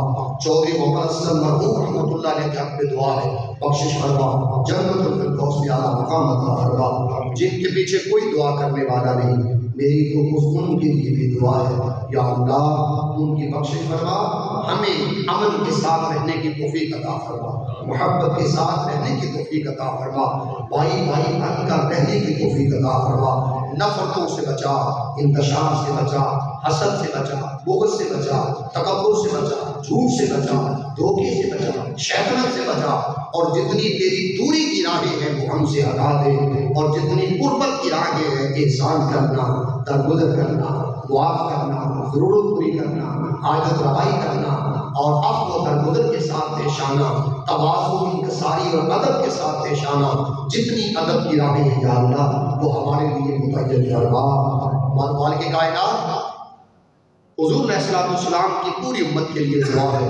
چودھری محمد اسلم مرحوم رحمۃ اللہ علیہ کے حق میں دعا ہے، بخشش فرما، جنت الفردوس میں اعلیٰ مقام عطا فرما۔ جن کے پیچھے کوئی دعا کرنے والا نہیں، میری تو ان کے لیے بھی دعا ہے، یا اللہ ان کی بخشش فرما، ہمیں امن کے ساتھ رہنے کی توفیق عطا فرما، محبت کے ساتھ رہنے کی توفیق عطا فرما، بھائی بھائی بن کر رہنے کی توفیق عطا فرما، نفرتوں سے بچا، انتشار سے بچا، حسد سے بچا، بغض سے بچا، تکبر سے بچا، جھوٹ سے بچا، دھوکے سے بچا، شیطنت سے بچا، اور جتنی تیری دوری کی راہیں ہیں وہ ہم سے ہٹا دے، اور جتنی قربت کی راہیں ہیں احسان کرنا، درگزر کرنا، دعا کرنا، ضرورت پوری کرنا، حاجت روائی کرنا، اور عفو و درگزر کے ساتھ پیش آنا، تواضع، انکساری اور ادب کے ساتھ پیش آنا، جتنی ادب کی راہیں ہیں یا اللہ وہ ہمارے لیے متعین فرما۔ مالک کائنات حضور علیہ السلام کی پوری امت کے لیے دعا ہے،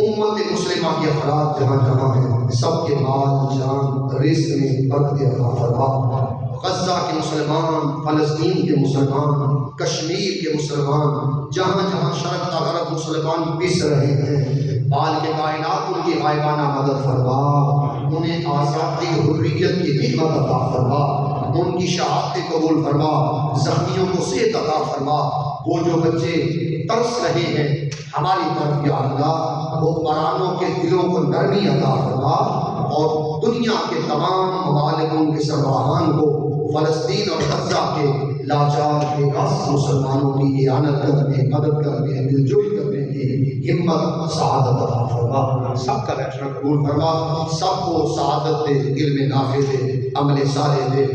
امت مسلمہ کے افراد جہاں جہاں ہیں سب کے مال جان رزق میں برکت عطا فرما۔ غزہ کے مسلمان، فلسطین کے مسلمان، کشمیر کے مسلمان، جہاں جہاں شرق تا غرب مسلمان پس رہے ہیں، مالک کائنات ان کی غائبانہ مدد فرما، انہیں آزادی حریت کی نعمت عطا فرما، ان کی شہادت قبول فرما، زخمیوں کو صحت عطا فرما۔ وہ جو بچے ترس رہے ہیں ہماری طرف یا اللہ، وہ حکمرانوں کے دلوں کو نرمی عطا فرما، اور دنیا کے تمام ممالکوں کے سربراہان کو فلسطین اور غزہ کے لاچار بے بس مسلمانوں کی اعانت کرنے، مدد کرنے، مل جل کرنے کی ہمت سعادت عطا فرما۔ سب کا بیٹھنا قبول فرما، سب کو سعادت دے، علم نافع دے، عمل صالح دے۔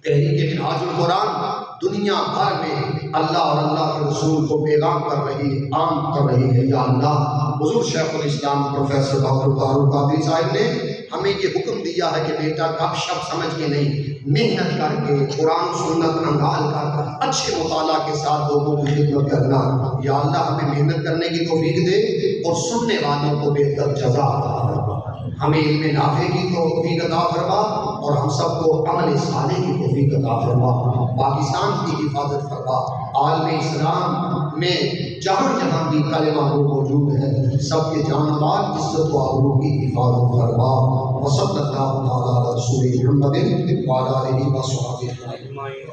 تحریک منہاج القرآن دنیا بھر میں اللہ اور اللہ کے رسول کو پیغام کر رہی ہے، عام کر رہی ہے، یا اللہ حضور شیخ الاسلام پروفیسر ڈاکٹر طاہر القادری صاحب نے ہمیں یہ حکم دیا ہے کہ بیٹا گپ شپ سمجھ کے نہیں، محنت کر کے قرآن سنت انگال کر اچھے مطالعہ کے ساتھ لوگوں کی خدمت کرنا، یا اللہ ہمیں محنت کرنے کی توفیق دے اور سننے والوں کو بہتر جزا عطا فرما، ہمیں علم نافع کی توفیق عطا فرما، اور ہم سب کو عمل صالح کی توفیق عطا فرما، پاکستان کی حفاظت فرما، عالم اسلام میں جہاں جہاں بھی کلمہ موجود ہے سب کے جان مال عزت و آبرو کی حفاظت فرما۔ وصلی اللہ تعالی علی رسول محمد وعلی آلہ وصحبہ اجمعین۔